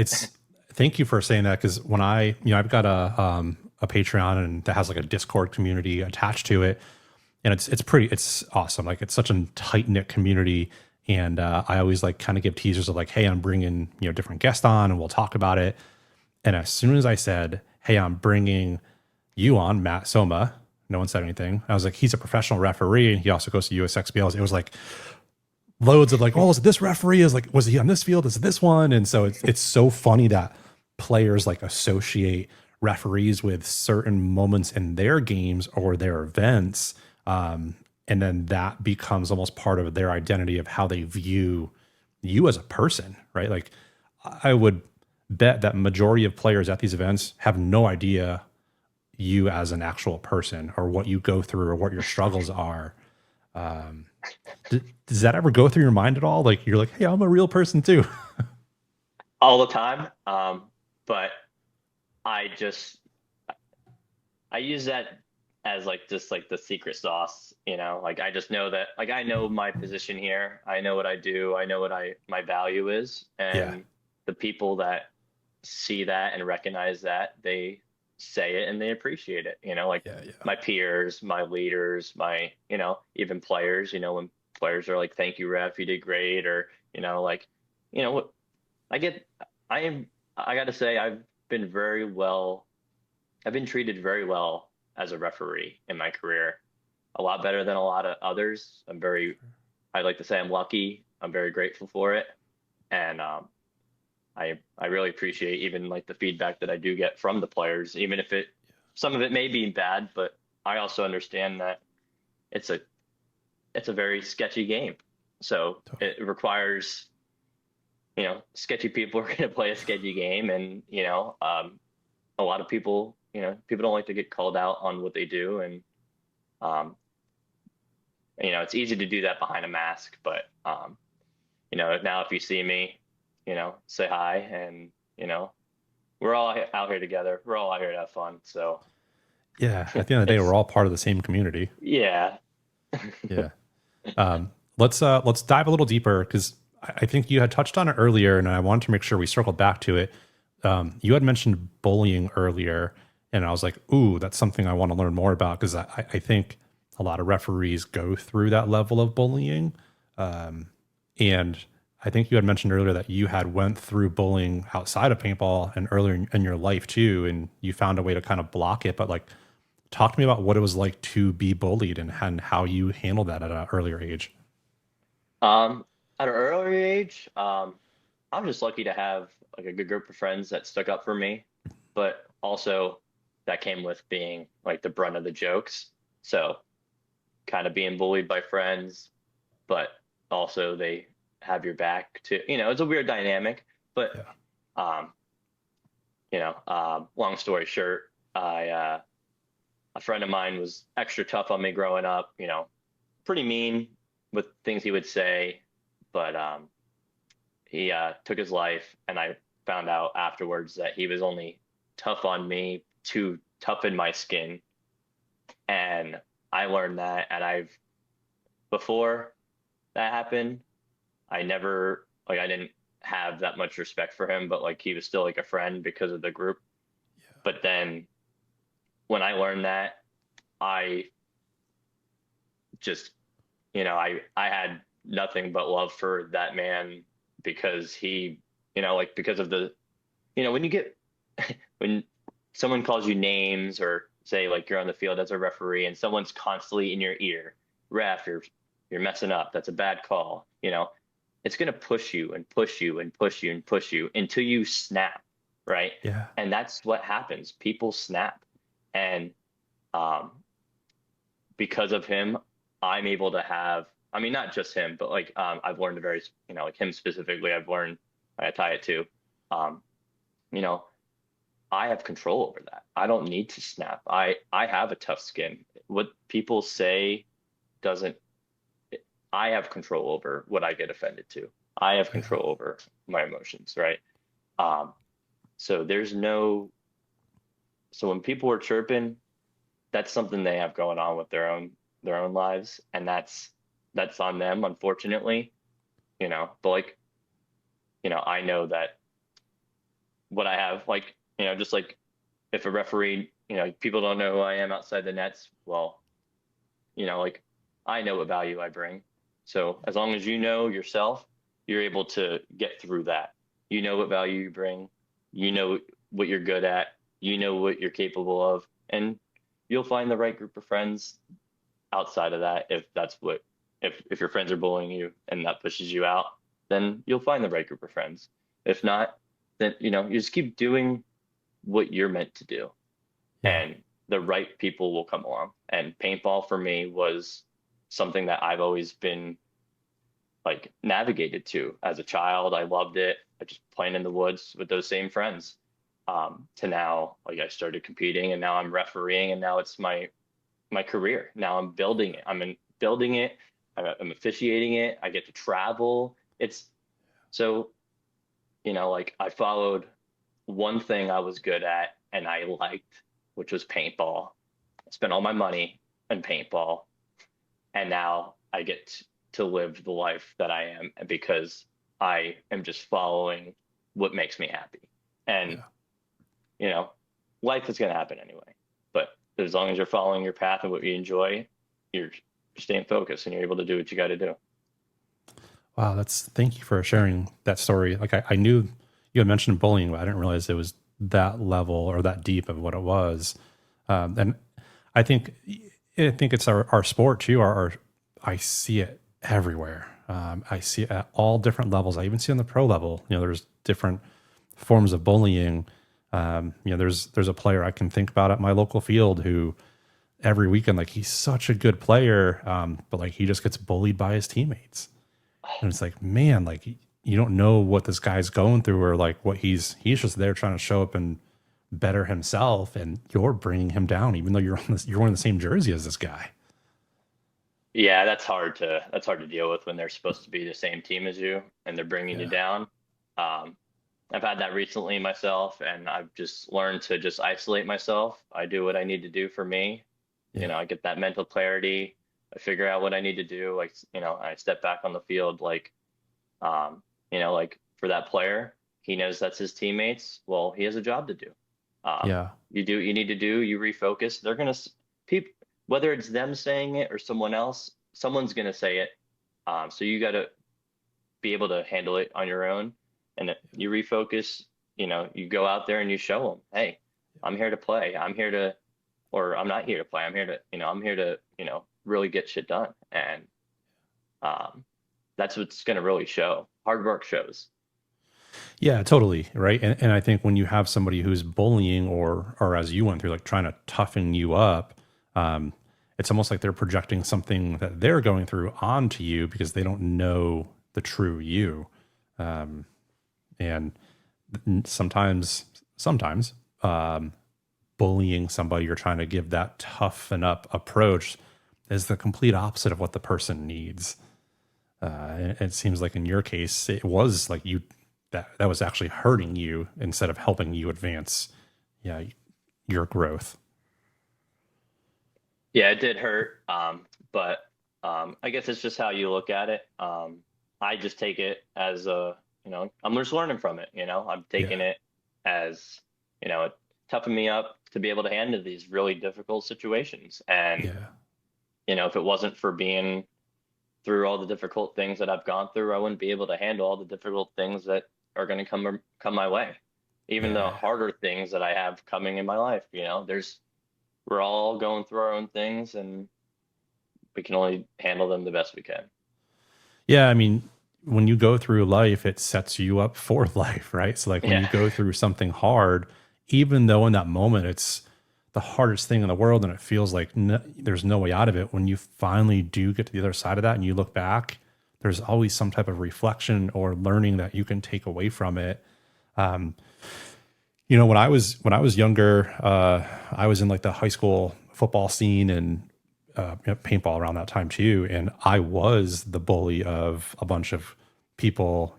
thank you for saying that because when I've got a Patreon and that has like a Discord community attached to it, and it's awesome. Like it's such a tight knit community, and I always like kind of give teasers of like, hey, I'm bringing different guests on, and we'll talk about it. And as soon as I said, hey, I'm bringing you on, Matt Somma, no one said anything. I was like, he's a professional referee, and he also goes to USXBLs. It was like loads of like, oh, is it this referee? Is like, was he on this field? Is it this one? And so it's so funny that players like associate referees with certain moments in their games or their events. And then that becomes almost part of their identity of how they view you as a person, right? Like I would bet that majority of players at these events have no idea you as an actual person or what you go through or what your struggles are. Does that ever go through your mind at all? Like you're like, hey, I'm a real person too. All the time. But I use that as like just like the secret sauce, like I just know that like I know my position here. I know what I do. I know what my value is. And the people that see that and recognize that, they say it and they appreciate it, like my peers, my leaders, my, even players, when players are like, thank you, ref, you did great. Or, like, what I gotta say, I've been treated very well as a referee in my career, a lot better than a lot of others. I'd like to say I'm lucky. I'm very grateful for it. And, I really appreciate even like the feedback that I do get from the players, even if some of it may be bad, but I also understand that it's a very sketchy game. So it requires, sketchy people are going to play a sketchy game. And, a lot of people, people don't like to get called out on what they do. And, it's easy to do that behind a mask, but, now if you see me, say hi and, we're all out here together. We're all out here to have fun. So yeah, at the end of the day, we're all part of the same community. Yeah. Yeah. Let's dive a little deeper because I think you had touched on it earlier and I wanted to make sure we circled back to it. You had mentioned bullying earlier and I was like, ooh, that's something I want to learn more about because I think a lot of referees go through that level of bullying. And I think you had mentioned earlier that you had went through bullying outside of paintball and earlier in your life too, and you found a way to kind of block it. But like, talk to me about what it was like to be bullied and how you handled that at an earlier age. At an earlier age, I'm just lucky to have like a good group of friends that stuck up for me, but also that came with being like the brunt of the jokes. So kind of being bullied by friends, but also they have your back too. It's a weird dynamic, but, long story short, a friend of mine was extra tough on me growing up, pretty mean with things he would say, but, he, took his life and I found out afterwards that he was only tough on me to toughen my skin. And I learned that, and before that happened, I didn't have that much respect for him, but like he was still like a friend because of the group. Yeah. But then when I learned that, I just, I had nothing but love for that man because he, because of the when you get when someone calls you names, or say like you're on the field as a referee and someone's constantly in your ear, ref, you're messing up. That's a bad call. It's going to push you and push you and push you and push you until you snap, right? Yeah. And that's what happens. People snap. And um, because of him, I'm able to have, I mean, not just him, but like I've learned like him specifically, I tie it to, um, you know, I have control over that. I don't need to snap. I have a tough skin. What people say doesn't, I have control over what I get offended to. I have Yeah. control over my emotions, right? Um, so there's no, so when people are chirping, that's something they have going on with their own lives, and that's on them, unfortunately. But like, I know that what I have, like, just like if a referee, people don't know who I am outside the nets, well, like I know what value I bring. So as long as you know yourself, you're able to get through that. You know what value you bring, you know what you're good at, you know what you're capable of, and you'll find the right group of friends outside of that. If your friends are bullying you and that pushes you out, then you'll find the right group of friends. If not, then you just keep doing what you're meant to do, Yeah. and the right people will come along. And paintball for me was something that I've always been like navigated to as a child. I loved it. I just playing in the woods with those same friends. To now, like I started competing, and now I'm refereeing, and now it's my career. Now I'm building it. Building it. I'm officiating it. I get to travel. It's so, like I followed one thing I was good at and I liked, which was paintball. I spent all my money on paintball, and now I get to live the life that I am because I am just following what makes me happy. And, Yeah. you know, life is going to happen anyway. But as long as you're following your path and what you enjoy, you're staying focused and you're able to do what you got to do. Wow. Thank you for sharing that story. Like I knew you had mentioned bullying, but I didn't realize it was that level or that deep of what it was. And I think it's our sport too. I see it everywhere. I see it at all different levels. I even see it on the pro level. There's different forms of bullying. There's a player I can think about at my local field who every weekend, like he's such a good player, but like he just gets bullied by his teammates, and it's like, man, like you don't know what this guy's going through, or like what he's just there trying to show up and better himself, and you're bringing him down, even though you're wearing the same jersey as this guy. Yeah, that's hard to deal with when they're supposed to be the same team as you and they're bringing you Yeah, down. Um, I've had that recently myself, and I've just learned to just isolate myself. I do what I need to do for me. yeah, I get that mental clarity. I figure out what I need to do. Like, I step back on the field, like for that player, he knows that's his teammates. Well, he has a job to do. yeah, You do what you need to do. You refocus. They're gonna people, whether it's them saying it or someone else, someone's gonna say it. So you got to be able to handle it on your own, and you refocus. You go out there and you show them, hey, I'm here to play. Or I'm not here to play. I'm here to really get shit done. And um, that's what's gonna really show. Hard work shows. yeah, totally. Right. And I think when you have somebody who's bullying, or as you went through, like trying to toughen you up, um, it's almost like they're projecting something that they're going through onto you because they don't know the true you. Um, and sometimes, bullying somebody, you're trying to give that toughen up approach, is the complete opposite of what the person needs. And it seems like in your case, it was like that was actually hurting you instead of helping you advance, yeah, your growth. Yeah, it did hurt. But I guess it's just how you look at it. I just take it as I'm just learning from it. I'm taking Yeah, it as, it toughened me up to be able to handle these really difficult situations. And, yeah, if it wasn't for being through all the difficult things that I've gone through, I wouldn't be able to handle all the difficult things that are going to come my way. even the Yeah. harder things that I have coming in my life. We're all going through our own things, and we can only handle them the best we can. Yeah, I mean, when you go through life, it sets you up for life, right? So like when you Yeah. go through something hard, even though in that moment it's the hardest thing in the world and it feels like there's no way out of it, when you finally do get to the other side of that and you look back, there's always some type of reflection or learning that you can take away from it. Um, when I was younger, I was in like the high school football scene and paintball around that time too, and I was the bully of a bunch of people,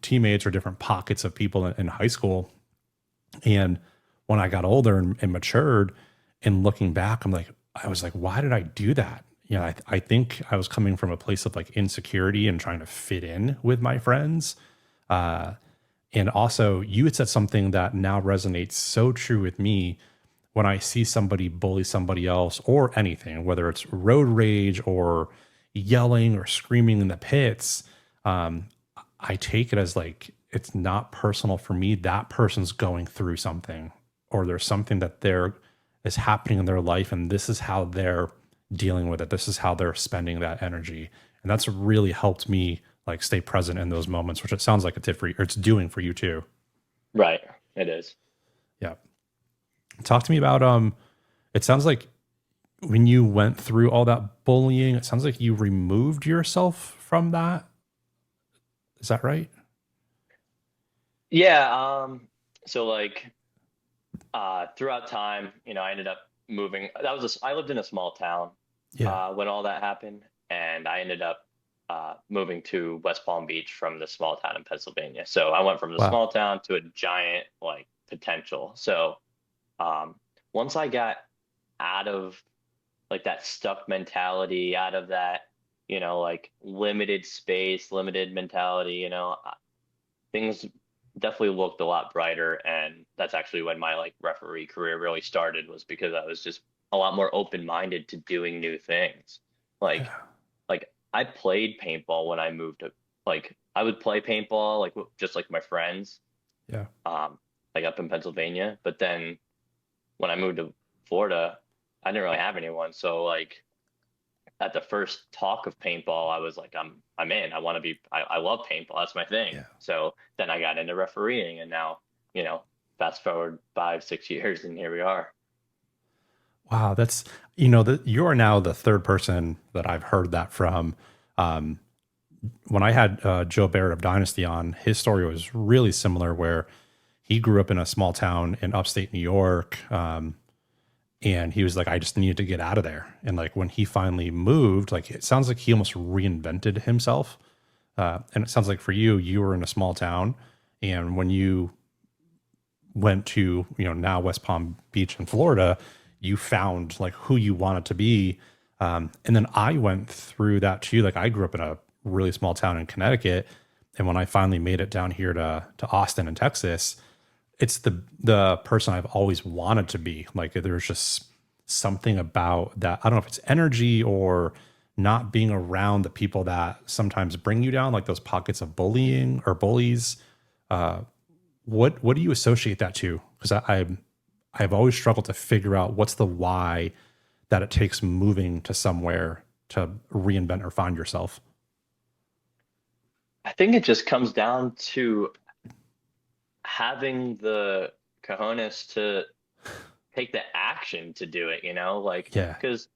teammates or different pockets of people in high school. And when I got older and matured, and looking back, I was like, why did I do that? I think I was coming from a place of like insecurity and trying to fit in with my friends. Uh, and also, you had said something that now resonates so true with me when I see somebody bully somebody else or anything, whether it's road rage or yelling or screaming in the pits. Um, I take it as like, it's not personal for me. That person's going through something, or there's something that is happening in their life, and this is how they're dealing with it. This is how they're spending that energy. And that's really helped me like stay present in those moments, which it sounds like it did for you, or it's doing for you too. Right. It is. Yeah. Talk to me about it sounds like when you went through all that bullying, it sounds like you removed yourself from that. Is that right? Yeah. So like throughout time, I ended up moving. I lived in a small town Yeah. when all that happened, and I ended up moving to West Palm Beach from the small town in Pennsylvania. So I went from the Wow. small town to a giant like potential. So um, once I got out of like that stuck mentality, out of that, like limited space, limited mentality, things definitely looked a lot brighter. And that's actually when my like referee career really started, was because I was just a lot more open-minded to doing new things. Like, Yeah. like I played paintball when I moved to, like, I would play paintball, like just like my friends, Yeah. um, like up in Pennsylvania. But then when I moved to Florida, I didn't really have anyone. So like at the first talk of paintball, I was like, I'm in. I love paintball. That's my thing. Yeah. So then I got into refereeing, and now, fast forward 5, 6 years, and here we are. Wow. That's, you are now the third person that I've heard that from. Um, when I had Joe Barrett of Dynasty on, his story was really similar, where he grew up in a small town in upstate New York. And he was like, I just needed to get out of there. And like when he finally moved, like it sounds like he almost reinvented himself. And it sounds like for you, you were in a small town. And when you went to, now West Palm Beach in Florida, you found like who you wanted to be. And then I went through that too. Like I grew up in a really small town in Connecticut. And when I finally made it down here to Austin and Texas, it's the person I've always wanted to be. Like there's just something about that. I don't know if it's energy or not being around the people that sometimes bring you down, like those pockets of bullying or bullies. What do you associate that to? Because I've always struggled to figure out what's the why that it takes moving to somewhere to reinvent or find yourself. I think it just comes down to having the cojones to take the action to do it, like, Yeah. because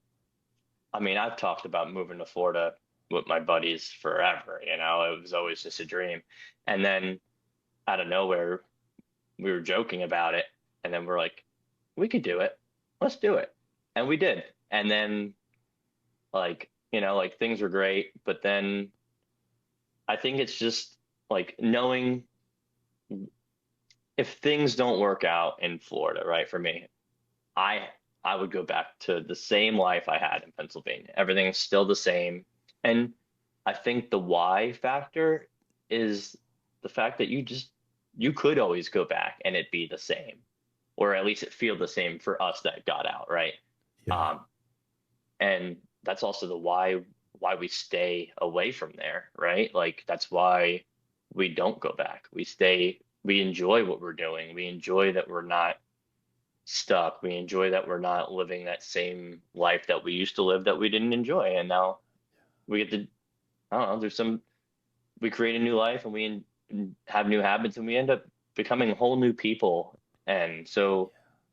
I mean, I've talked about moving to Florida with my buddies forever, it was always just a dream. And then out of nowhere, we were joking about it. And then we're like, we could do it. Let's do it. And we did. And then, like, like things were great. But then I think it's just like knowing if things don't work out in Florida, right? For me, I I would go back to the same life I had in Pennsylvania. Everything's still the same. And I think the why factor is the fact that you could always go back and it be the same, or at least it feel the same for us that got out, right? Yeah. Um, and that's also the why we stay away from there, right? Like that's why we don't go back. We stay we enjoy what we're doing. We enjoy that we're not stuck. We enjoy that we're not living that same life that we used to live that we didn't enjoy. And now we get to, I don't know, we create a new life and have new habits and we end up becoming whole new people. And so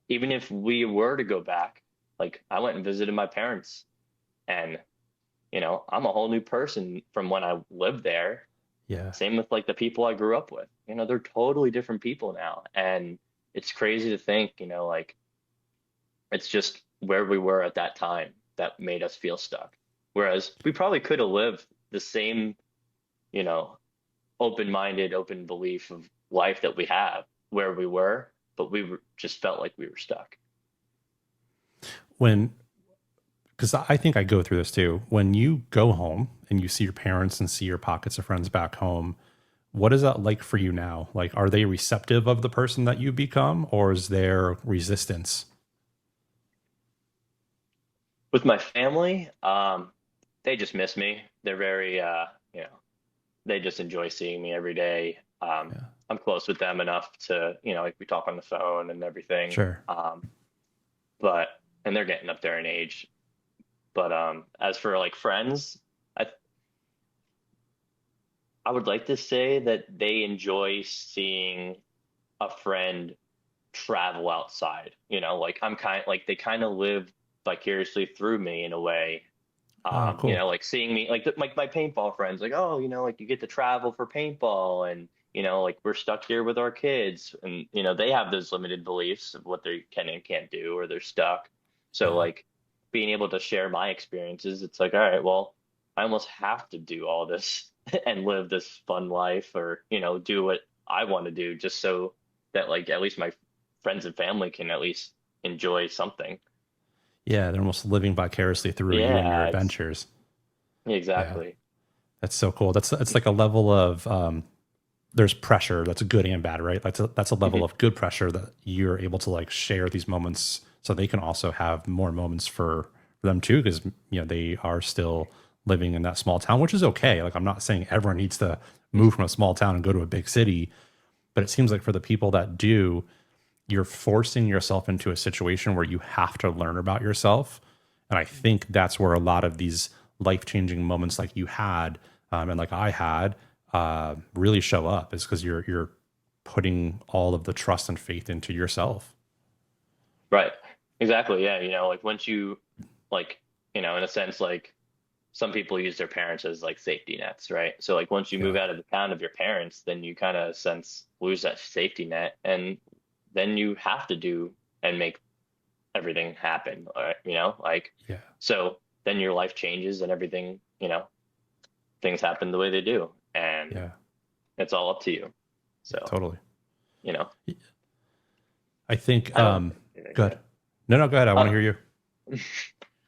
even if we were to go back, like I went and visited my parents and, I'm a whole new person from when I lived there. Yeah. Same with like the people I grew up with, they're totally different people now. And it's crazy to think, like it's just where we were at that time that made us feel stuck. Whereas we probably could have lived the same, open-minded, open belief of life that we have where we were, but just felt like we were stuck. Because I think I go through this too. When you go home and you see your parents and see your pockets of friends back home, what is that like for you now? Like, are they receptive of the person that you become, or is there resistance? With my family, they just miss me. They're very, they just enjoy seeing me every day. I'm close with them enough to, like we talk on the phone and everything. Sure. And they're getting up there in age. But as for like friends, I would like to say that they enjoy seeing a friend travel outside. Like they kind of live vicariously through me in a way. Cool. Like seeing me, like my paintball friends, like, oh, like you get to travel for paintball and, like we're stuck here with our kids and, they have those limited beliefs of what they can and can't do, or they're stuck. So like being able to share my experiences, it's like, all right, well, I almost have to do all this and live this fun life or, do what I want to do just so that like at least my friends and family can at least enjoy something. Yeah, they're almost living vicariously through you and your adventures. Exactly. Yeah. That's so cool. It's like a level of there's pressure that's good and bad, right? That's a level of good pressure that you're able to like share these moments so they can also have more moments for them too, because they are still living in that small town, which is okay. Like I'm not saying everyone needs to move from a small town and go to a big city, but it seems like for the people that do, you're forcing yourself into a situation where you have to learn about yourself. And I think that's where a lot of these life-changing moments like you had and like I had really show up, is because you're putting all of the trust and faith into yourself. Right. Exactly. Yeah. Like once you like, in a sense, like some people use their parents as like safety nets, right? So like once you move out of the town of your parents, then you kind of lose that safety net, and then you have to do and make everything happen. So then your life changes and everything, things happen the way they do, and it's all up to you. So totally, I think, go ahead. No, go ahead. I want to hear you.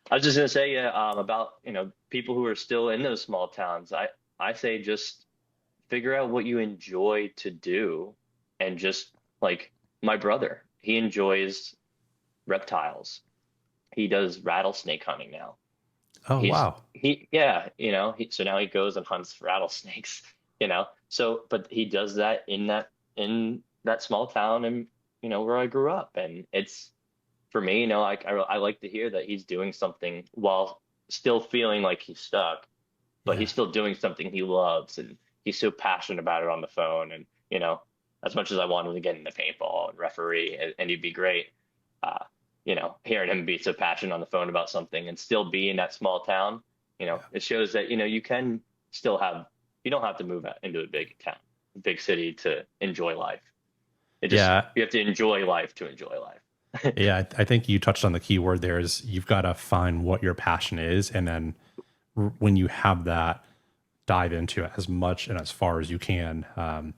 I was just going to say, about, people who are still in those small towns. I say just figure out what you enjoy to do, and just like my brother, he enjoys reptiles. He does rattlesnake hunting now. Oh, wow. So now he goes and hunts rattlesnakes, but he does that in that small town and, where I grew up. And it's, for me, I like to hear that he's doing something while still feeling like he's stuck, but he's still doing something he loves, and he's so passionate about it on the phone. And, as much as I want him to get into paintball and referee, and he'd be great, hearing him be so passionate on the phone about something and still be in that small town, it shows that, you can still you don't have to move out into a big town, a big city to enjoy life. You have to enjoy life to enjoy life. Yeah, I think you touched on the key word there. Is you've got to find what your passion is, and then when you have that, dive into it as much and as far as you can. And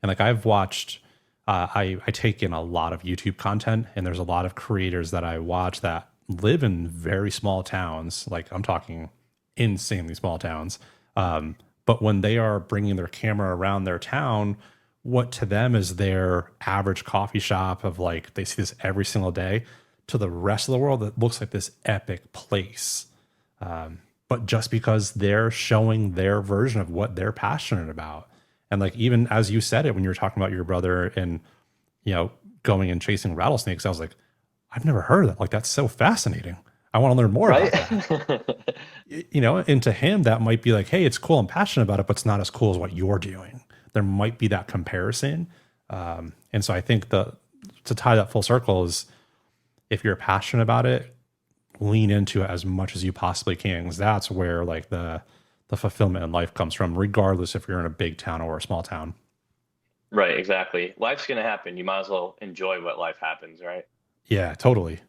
like I've watched, I take in a lot of YouTube content, and there's a lot of creators that I watch that live in very small towns. Like I'm talking insanely small towns. But when they are bringing their camera around their town, what to them is their average coffee shop of like, they see this every single day, to the rest of the world, it looks like this epic place. But just because they're showing their version of what they're passionate about. And like, even as you said it, when you were talking about your brother and, going and chasing rattlesnakes, I was like, I've never heard of that. Like, that's so fascinating. I want to learn more about that. And to him, that might be like, hey, it's cool. I'm passionate about it, but it's not as cool as what you're doing. There might be that comparison. And so I think to tie that full circle is, if you're passionate about it, lean into it as much as you possibly can. Because that's where like the fulfillment in life comes from, regardless if you're in a big town or a small town. Right, exactly. Life's going to happen. You might as well enjoy what life happens, right? Yeah, totally.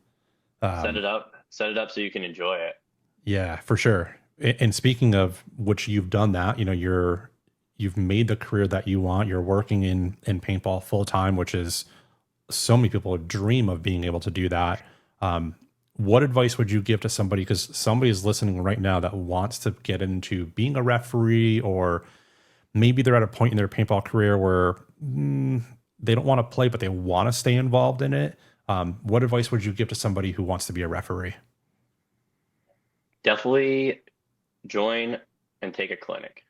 Set it up so you can enjoy it. Yeah, for sure. And speaking of which, you've done that, you've made the career that you want. You're working in paintball full time, which is, so many people dream of being able to do that. What advice would you give to somebody? Because somebody is listening right now that wants to get into being a referee, or maybe they're at a point in their paintball career where they don't want to play, but they want to stay involved in it. What advice would you give to somebody who wants to be a referee? Definitely join and take a clinic.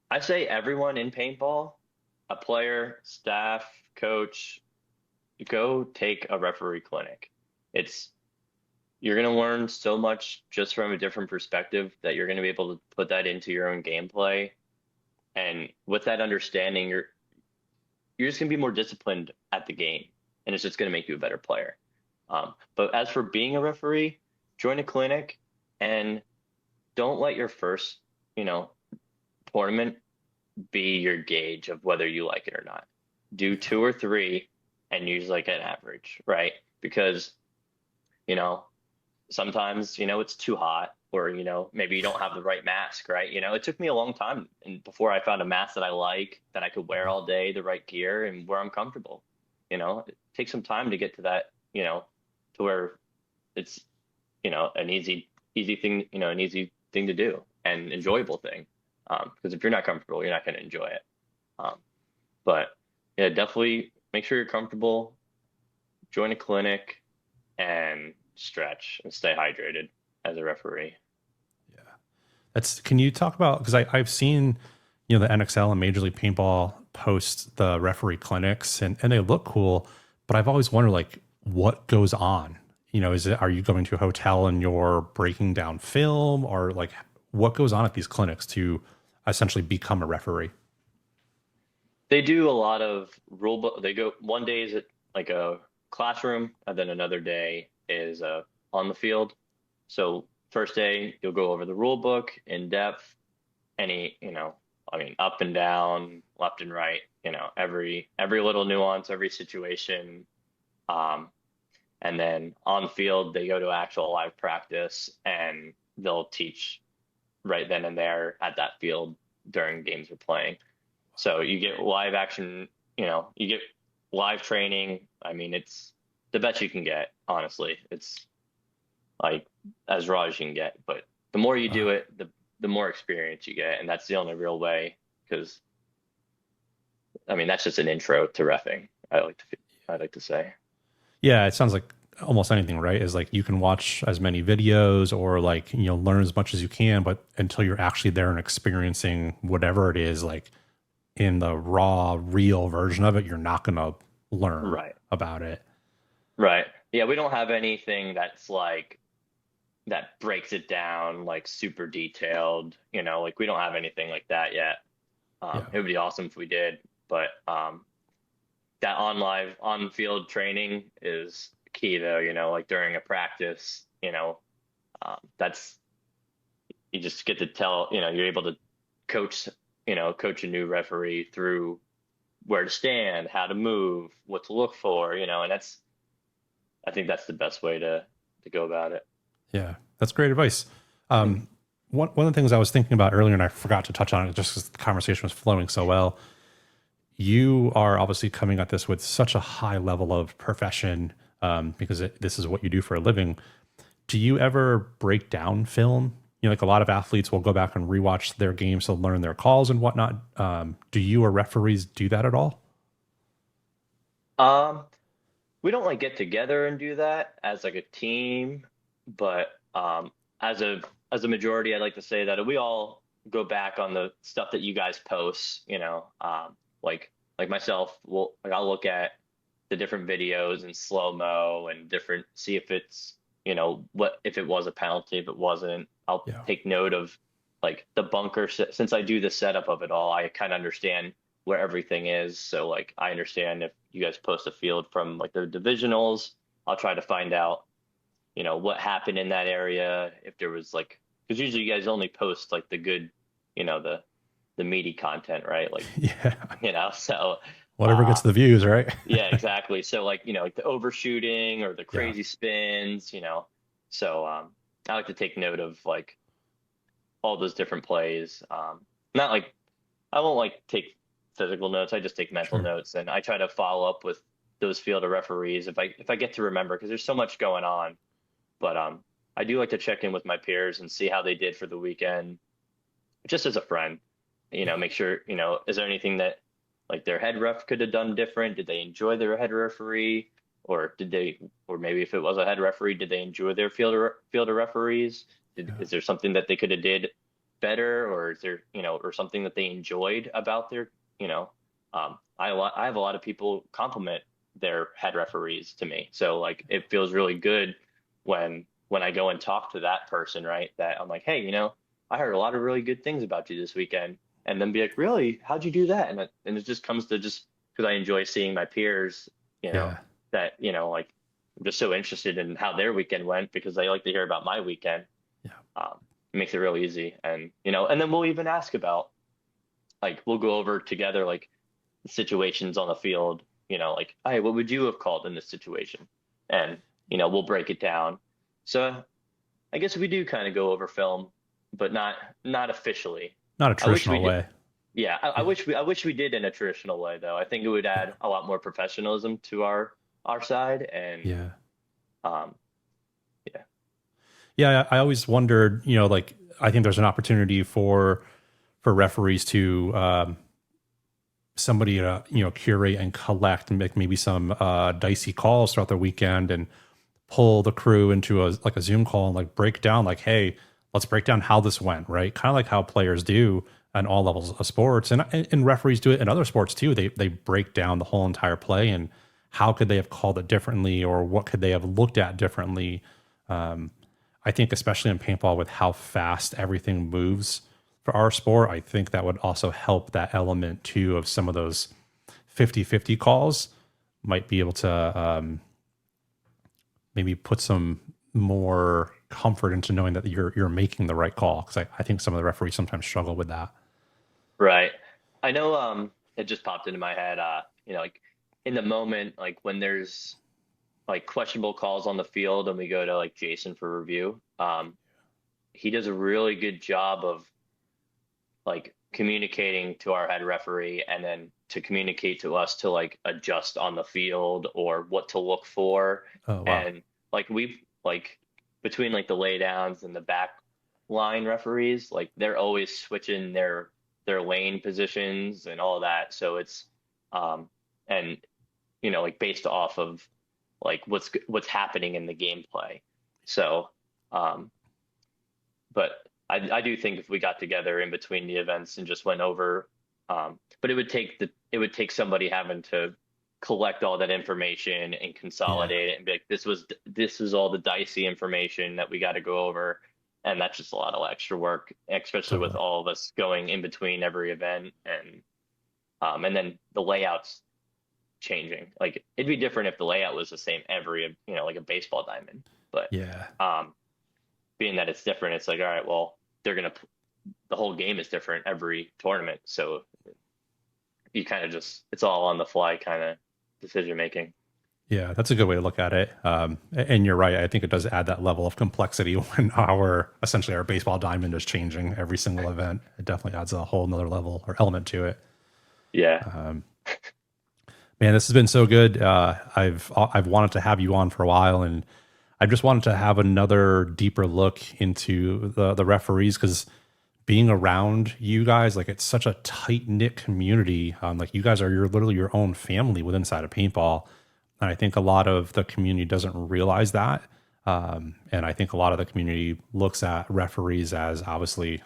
I say everyone in paintball, a player, staff, coach, go take a referee clinic. You're going to learn so much just from a different perspective that you're going to be able to put that into your own gameplay. And with that understanding, you're just going to be more disciplined at the game, and it's just going to make you a better player. But as for being a referee, join a clinic and don't let your first, tournament be your gauge of whether you like it or not. Do 2 or 3 and use like an average, right? Because, sometimes, it's too hot, or, maybe you don't have the right mask, right? It took me a long time before I found a mask that I like, that I could wear all day, the right gear, and where I'm comfortable. It takes some time to get to that, to where it's, an easy thing, an easy thing to do, and enjoyable thing. Because if you're not comfortable, you're not going to enjoy it. But yeah, definitely make sure you're comfortable, join a clinic, and stretch and stay hydrated as a referee. Yeah. Can you talk about, because I've seen, the NXL and Major League Paintball post the referee clinics, and they look cool, but I've always wondered, like, what goes on? Are you going to a hotel and you're breaking down film, or like, what goes on at these clinics to essentially become a referee? They do a lot of rule book. They go, one day is at like a classroom, and then another day is on the field. So first day, you'll go over the rule book in depth, up and down, left and right, every little nuance, every situation. And then on field, they go to actual live practice, and they'll teach right then and there at that field during games we're playing. So you get live action, you get live training. It's the best you can get, honestly. It's like as raw as you can get, but the more you do it, the more experience you get. And that's the only real way, because that's just an intro to reffing. I like to say. Yeah. It sounds like almost anything, right? Is like, you can watch as many videos, or like, learn as much as you can, but until you're actually there and experiencing whatever it is, like in the raw, real version of it, you're not going to learn about it. Right. Yeah. We don't have anything that's like, that breaks it down, like super detailed, like we don't have anything like that yet. It would be awesome if we did, but that on field training is key though, like during a practice, that's, you just get to tell, you're able to coach a new referee through where to stand, how to move, what to look for, and I think that's the best way to go about it. Yeah, that's great advice. One of the things I was thinking about earlier, and I forgot to touch on it just because the conversation was flowing so well. You are obviously coming at this with such a high level of profession, because this is what you do for a living. Do you ever break down film? Like a lot of athletes will go back and rewatch their games to learn their calls and whatnot. Do you or referees do that at all? We don't like get together and do that as like a team, but as a majority, I'd like to say that we all go back on the stuff that you guys post, like myself, I'll look at the different videos in slow-mo and different, see if it's, what if it was a penalty, if it wasn't. I'll Yeah. take note of like the bunker, since I do the setup of it all, I kind of understand where everything is. So like I understand if you guys post a field from like the divisionals, I'll try to find out, what happened in that area. If there was like, because usually you guys only post like the good, the meaty content, right? Like, Yeah. So Whatever gets the views, right? yeah, exactly. So like, like the overshooting or the Yeah. crazy spins, so I like to take note of like all those different plays. Not like I won't like take physical notes. I just take mental Sure. notes, and I try to follow up with those field of referees if I get to remember, because there's so much going on. But I do like to check in with my peers and see how they did for the weekend, just as a friend. Make sure, is there anything that like their head ref could have done different? Did they enjoy their head referee, or or maybe if it was a head referee, did they enjoy their field of referees? Is there something that they could have did better, or is there, or something that they enjoyed about their, I have a lot of people compliment their head referees to me. So like, it feels really good when I go and talk to that person, right? That I'm like, hey, I heard a lot of really good things about you this weekend. And then be like, really? How'd you do that? And it just comes to just because I enjoy seeing my peers, Yeah. that, like I'm just so interested in how their weekend went, because they like to hear about my weekend. Yeah. It makes it real easy. And, and then we'll even ask about, like, we'll go over together, like situations on the field, like, hey, what would you have called in this situation? And, we'll break it down. So I guess we do kind of go over film, but not officially. Not a traditional way. Yeah, I wish we did in a traditional way, though. I think it would add a lot more professionalism to our side. And Yeah. Yeah. Yeah, I always wondered, like I think there's an opportunity for referees to somebody to curate and collect and make maybe some dicey calls throughout the weekend and pull the crew into a Zoom call and like break down like, hey, let's break down how this went, right? Kind of like how players do on all levels of sports, and referees do it in other sports too. They break down the whole entire play and how could they have called it differently, or what could they have looked at differently. I think especially in paintball with how fast everything moves for our sport, I think that would also help that element too of some of those 50-50 calls might be able to maybe put some more comfort into knowing that you're making the right call. Because I think some of the referees sometimes struggle with that. Right. I know it just popped into my head, like in the moment, like when there's like questionable calls on the field and we go to like Jason for review, he does a really good job of like communicating to our head referee and then to communicate to us to like adjust on the field or what to look for. Oh, wow. And like we've like between like the laydowns and the back line referees, like they're always switching their lane positions and all that. So it's and like based off of like what's happening in the gameplay. So but I do think if we got together in between the events and just went over, but it would take somebody having to collect all that information and consolidate it and be like, this is all the dicey information that we got to go over. And that's just a lot of extra work, especially with all of us going in between every event and then the layouts changing. Like it'd be different if the layout was the same every, like a baseball diamond, but being that it's different, it's like, all right, well, the whole game is different every tournament. So you kind of it's all on the fly kind of decision making. Yeah, that's a good way to look at it. And you're right. I think it does add that level of complexity when essentially our baseball diamond is changing every single event. It definitely adds a whole nother level or element to it. Yeah. Man, this has been so good. I've wanted to have you on for a while, and I just wanted to have another deeper look into the referees, because being around you guys, like it's such a tight knit community. Like you guys you're literally your own family within inside of paintball. And I think a lot of the community doesn't realize that. And I think a lot of the community looks at referees as obviously,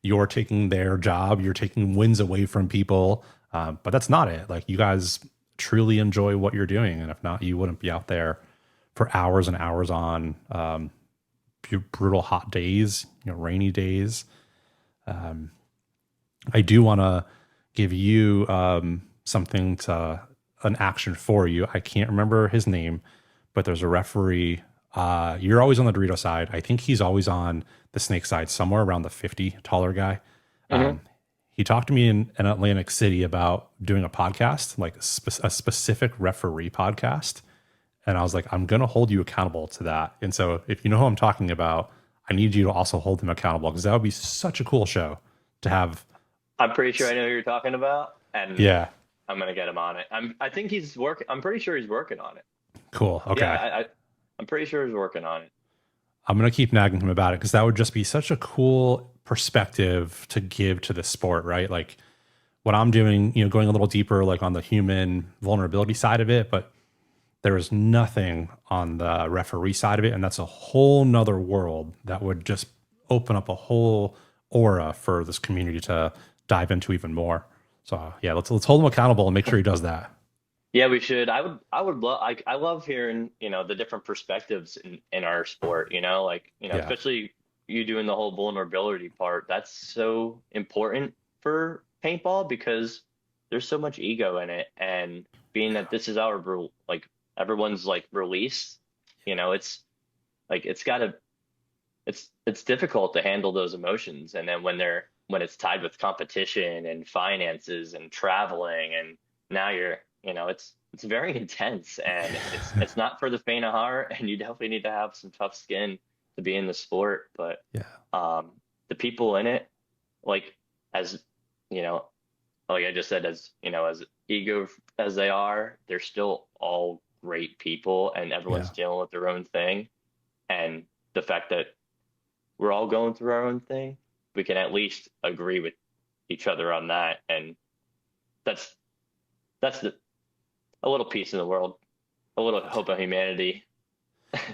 you're taking their job, you're taking wins away from people. But that's not it. Like, you guys truly enjoy what you're doing. And if not, you wouldn't be out there for hours and hours on brutal hot days, rainy days. I do want to give you something an action for you. I can't remember his name, but there's a referee. You're always on the Dorito side. I think he's always on the snake side, somewhere around the 50, taller guy. He talked to me in Atlantic City about doing a podcast, like a specific referee podcast. And I was like, I'm going to hold you accountable to that. And so if you know who I'm talking about, I need you to also hold him accountable, because that would be such a cool show to have. I'm pretty sure I know who you're talking about. And yeah, I'm going to get him on it. I think he's working. I'm pretty sure he's working on it. Cool. Okay. Yeah, I'm pretty sure he's working on it. I'm going to keep nagging him about it, because that would just be such a cool perspective to give to the sport, right? Like, what I'm doing, going a little deeper, like on the human vulnerability side of it, but there is nothing on the referee side of it. And that's a whole nother world that would just open up a whole aura for this community to dive into even more. So yeah, let's hold him accountable and make sure he does that. Yeah, we should. I would love. I love hearing the different perspectives in our sport. Especially you doing the whole vulnerability part. That's so important for paintball, because there's so much ego in it, and being that this is our everyone's release. It's it's difficult to handle those emotions, and then when it's tied with competition and finances and traveling, and now it's very intense, and it's not for the faint of heart, and you definitely need to have some tough skin to be in the sport. But the people in it, as like I just said, as ego as they are, they're still all great people, and everyone's dealing with their own thing. And the fact that we're all going through our own thing, we can at least agree with each other on that, and that's a little peace in the world, a little hope of humanity.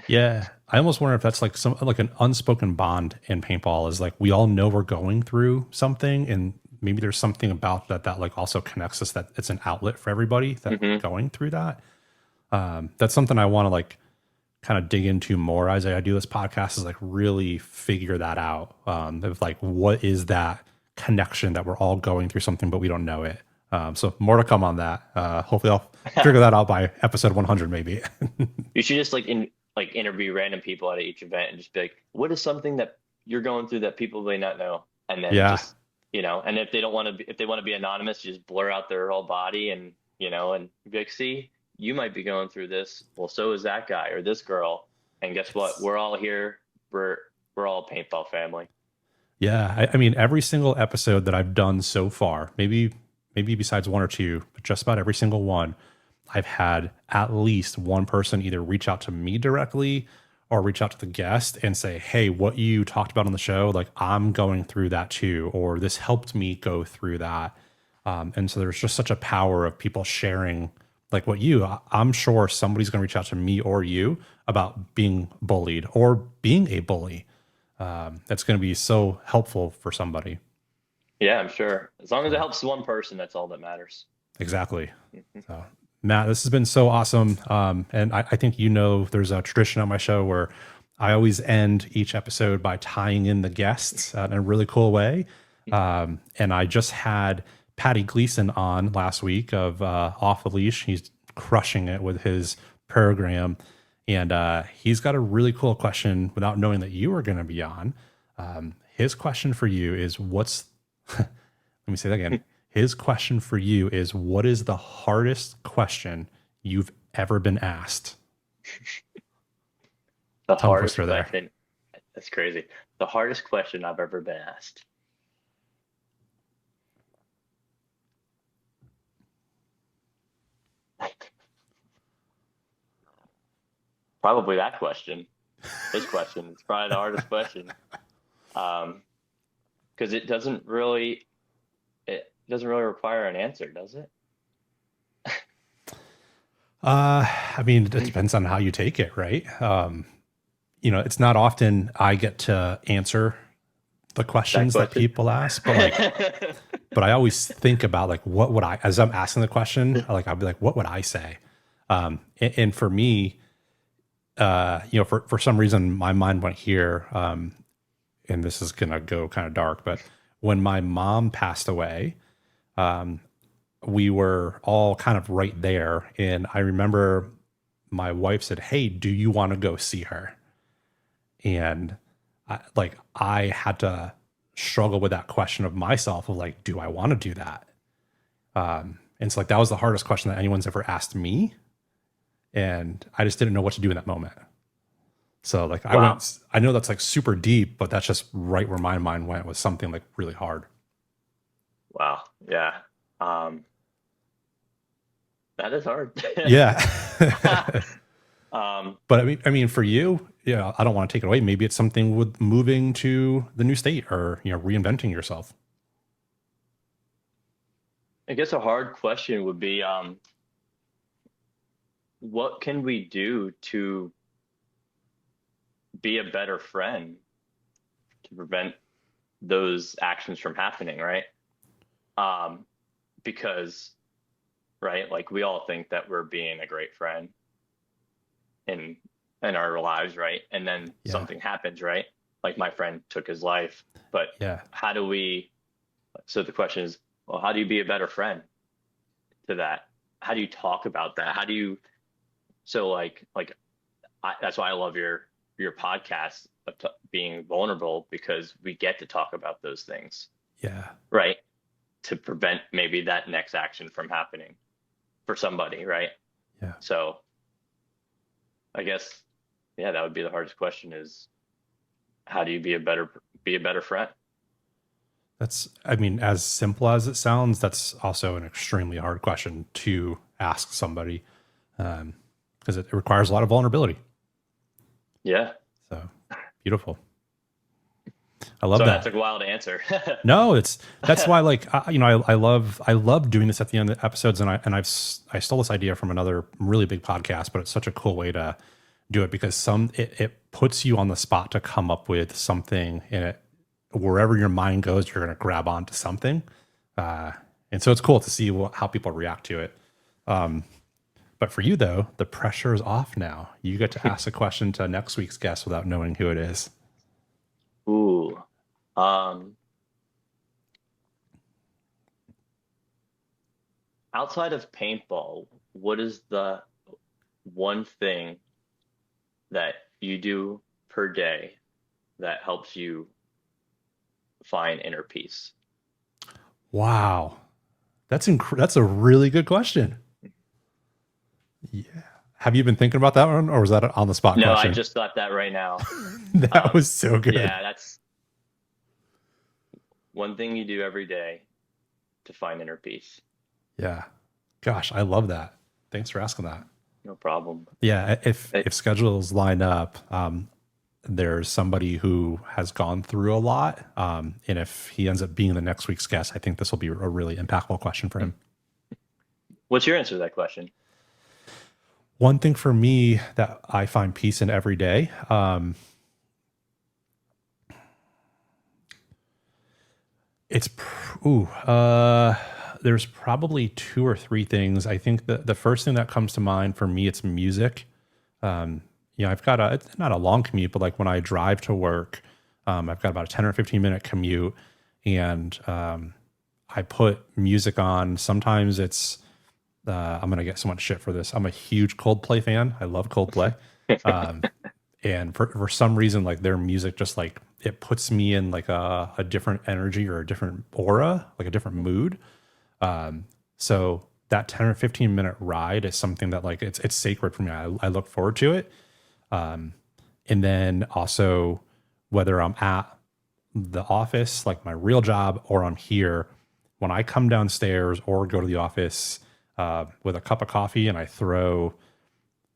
Yeah, I almost wonder if that's like an unspoken bond in paintball, is like, we all know we're going through something, and maybe there's something about that also connects us, that it's an outlet for everybody that going through that. That's something I want to kind of dig into more as I do this podcast, is really figure that out. Of what is that connection that we're all going through something, but we don't know it. So more to come on that. Hopefully I'll figure that out by episode 100, maybe. You should just interview random people at each event and just be like, what is something that you're going through that people may not know? And then just, and if they want to be anonymous, just blur out their whole body, and be like, see, you might be going through this. Well, so is that guy or this girl. And guess what? We're all here. We're all a paintball family. Yeah. I mean, every single episode that I've done so far, maybe besides one or two, but just about every single one, I've had at least one person either reach out to me directly or reach out to the guest and say, hey, what you talked about on the show, I'm going through that too, or this helped me go through that. And so there's just such a power of people sharing, I'm sure somebody's going to reach out to me or you about being bullied or being a bully. That's going to be so helpful for somebody. Yeah, I'm sure. As long as it helps one person, that's all that matters. Exactly. So, Matt, this has been so awesome. And I think there's a tradition on my show where I always end each episode by tying in the guests in a really cool way. And I just had Patty Gleason on last week of Off the Leash. He's crushing it with his program. And he's got a really cool question without knowing that you were going to be on. His question for you is let me say that again. His question for you is, what is the hardest question you've ever been asked? The hardest question. That's crazy. The hardest question I've ever been asked. Probably that question. His question. It's probably the hardest question. Because it doesn't really require an answer, does it? I mean, it depends on how you take it, right? It's not often I get to answer the questions that people ask, but like, but I always think about like, what would I, as I'm asking the question, like, I'll be like, what would I say? And for me, for some reason, my mind went here, and this is going to go kind of dark, but when my mom passed away, we were all kind of right there. And I remember my wife said, "Hey, do you want to go see her?" And I had to struggle with that question of myself of like, do I want to do that? And so like, that was the hardest question that anyone's ever asked me. And I just didn't know what to do in that moment. So like, Wow. I know that's like super deep, but that's just right where my mind went, was something like really hard. Wow. Yeah. That is hard. Yeah. Um, But I mean, for you, yeah, I don't want to take it away. Maybe it's something with moving to the new state, or, reinventing yourself. I guess a hard question would be, what can we do to be a better friend to prevent those actions from happening, right? Because, right, like we all think that we're being a great friend in our lives, right? And then Yeah. something happens, right? Like my friend took his life, but Yeah. how do we, so the question is, well, how do you be a better friend to that? How do you talk about that? How do you, so that's why I love your podcast of being vulnerable, because we get to talk about those things, Yeah. right? To prevent maybe that next action from happening for somebody, right? Yeah. So I guess, yeah, that would be the hardest question, is how do you be a better friend? I mean, as simple as it sounds, that's also an extremely hard question to ask somebody, because it requires a lot of vulnerability. Yeah. So beautiful. I love So that. that took a while to answer. No, that's why, like, I love doing this at the end of the episodes, and I stole this idea from another really big podcast, but it's such a cool way to do it, because it puts you on the spot to come up with something, and wherever your mind goes, you're going to grab onto something, and so it's cool to see how people react to it. But for you though, the pressure is off now. You get to ask a question to next week's guest without knowing who it is. Ooh. Outside of paintball, what is the one thing that you do per day that helps you find inner peace? Wow. That's a really good question. Yeah. Have you been thinking about that one, or was that on the spot No, question? I just thought that right now. That was so good. Yeah, that's one thing you do every day to find inner peace. Yeah. Gosh, I love that. Thanks for asking that. No problem. Yeah. If schedules line up, there's somebody who has gone through a lot. And if he ends up being the next week's guest, I think this will be a really impactful question for him. What's your answer to that question? One thing for me that I find peace in every day, there's probably two or three things. I think the first thing that comes to mind for me, it's music. I've got it's not a long commute, but like when I drive to work, I've got about a 10 or 15 minute commute, and I put music on. Sometimes it's, I'm going to get so much shit for this. I'm a huge Coldplay fan. I love Coldplay. And for some reason, like their music just like, it puts me in like a different energy or a different aura, like a different mood. So that 10 or 15 minute ride is something that like, it's sacred for me. I look forward to it. And then also whether I'm at the office, like my real job, or I'm here, when I come downstairs or go to the office, with a cup of coffee, and I throw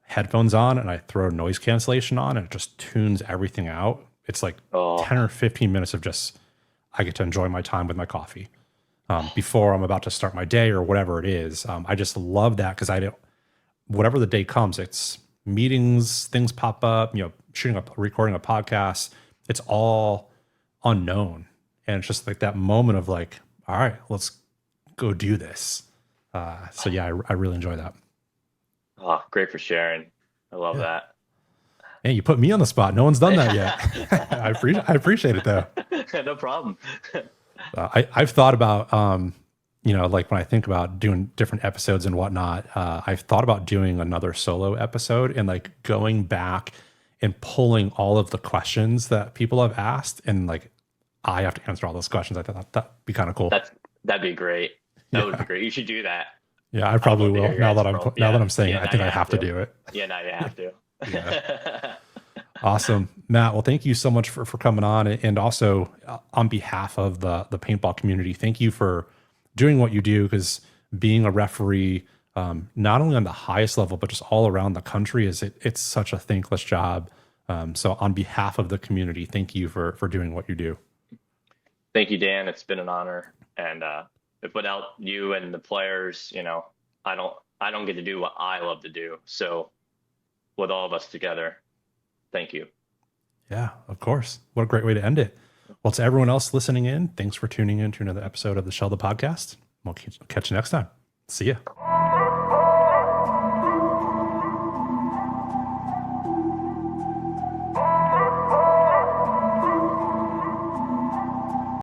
headphones on and I throw noise cancellation on, and it just tunes everything out. It's like 10 or 15 minutes of just, I get to enjoy my time with my coffee, before I'm about to start my day or whatever it is. I just love that, because whatever the day comes, it's meetings, things pop up, recording a podcast. It's all unknown. And it's just like that moment of like, all right, let's go do this. So yeah, I really enjoy that. Oh, great for sharing. I love that. Hey, you put me on the spot. No one's done that yet. I appreciate it though. No problem. I've thought about, like when I think about doing different episodes and whatnot, I've thought about doing another solo episode and like going back and pulling all of the questions that people have asked, and like I have to answer all those questions. I thought that'd be kind of cool. That'd be great. That would be great. You should do that. Yeah, I probably will. Now that I'm saying it, I think I have to do it. Yeah, now you have to. Yeah. Awesome, Matt. Well, thank you so much for coming on, and also on behalf of the paintball community, thank you for doing what you do, because being a referee, not only on the highest level but just all around the country, it's such a thankless job. So on behalf of the community, thank you for doing what you do. Thank you, Dan. It's been an honor, and without you and the players, I don't get to do what I love to do. So with all of us together, thank you. Yeah, of course. What a great way to end it. Well, to everyone else listening in, thanks for tuning in to another episode of the Shellda Podcast. We'll catch you next time. See ya.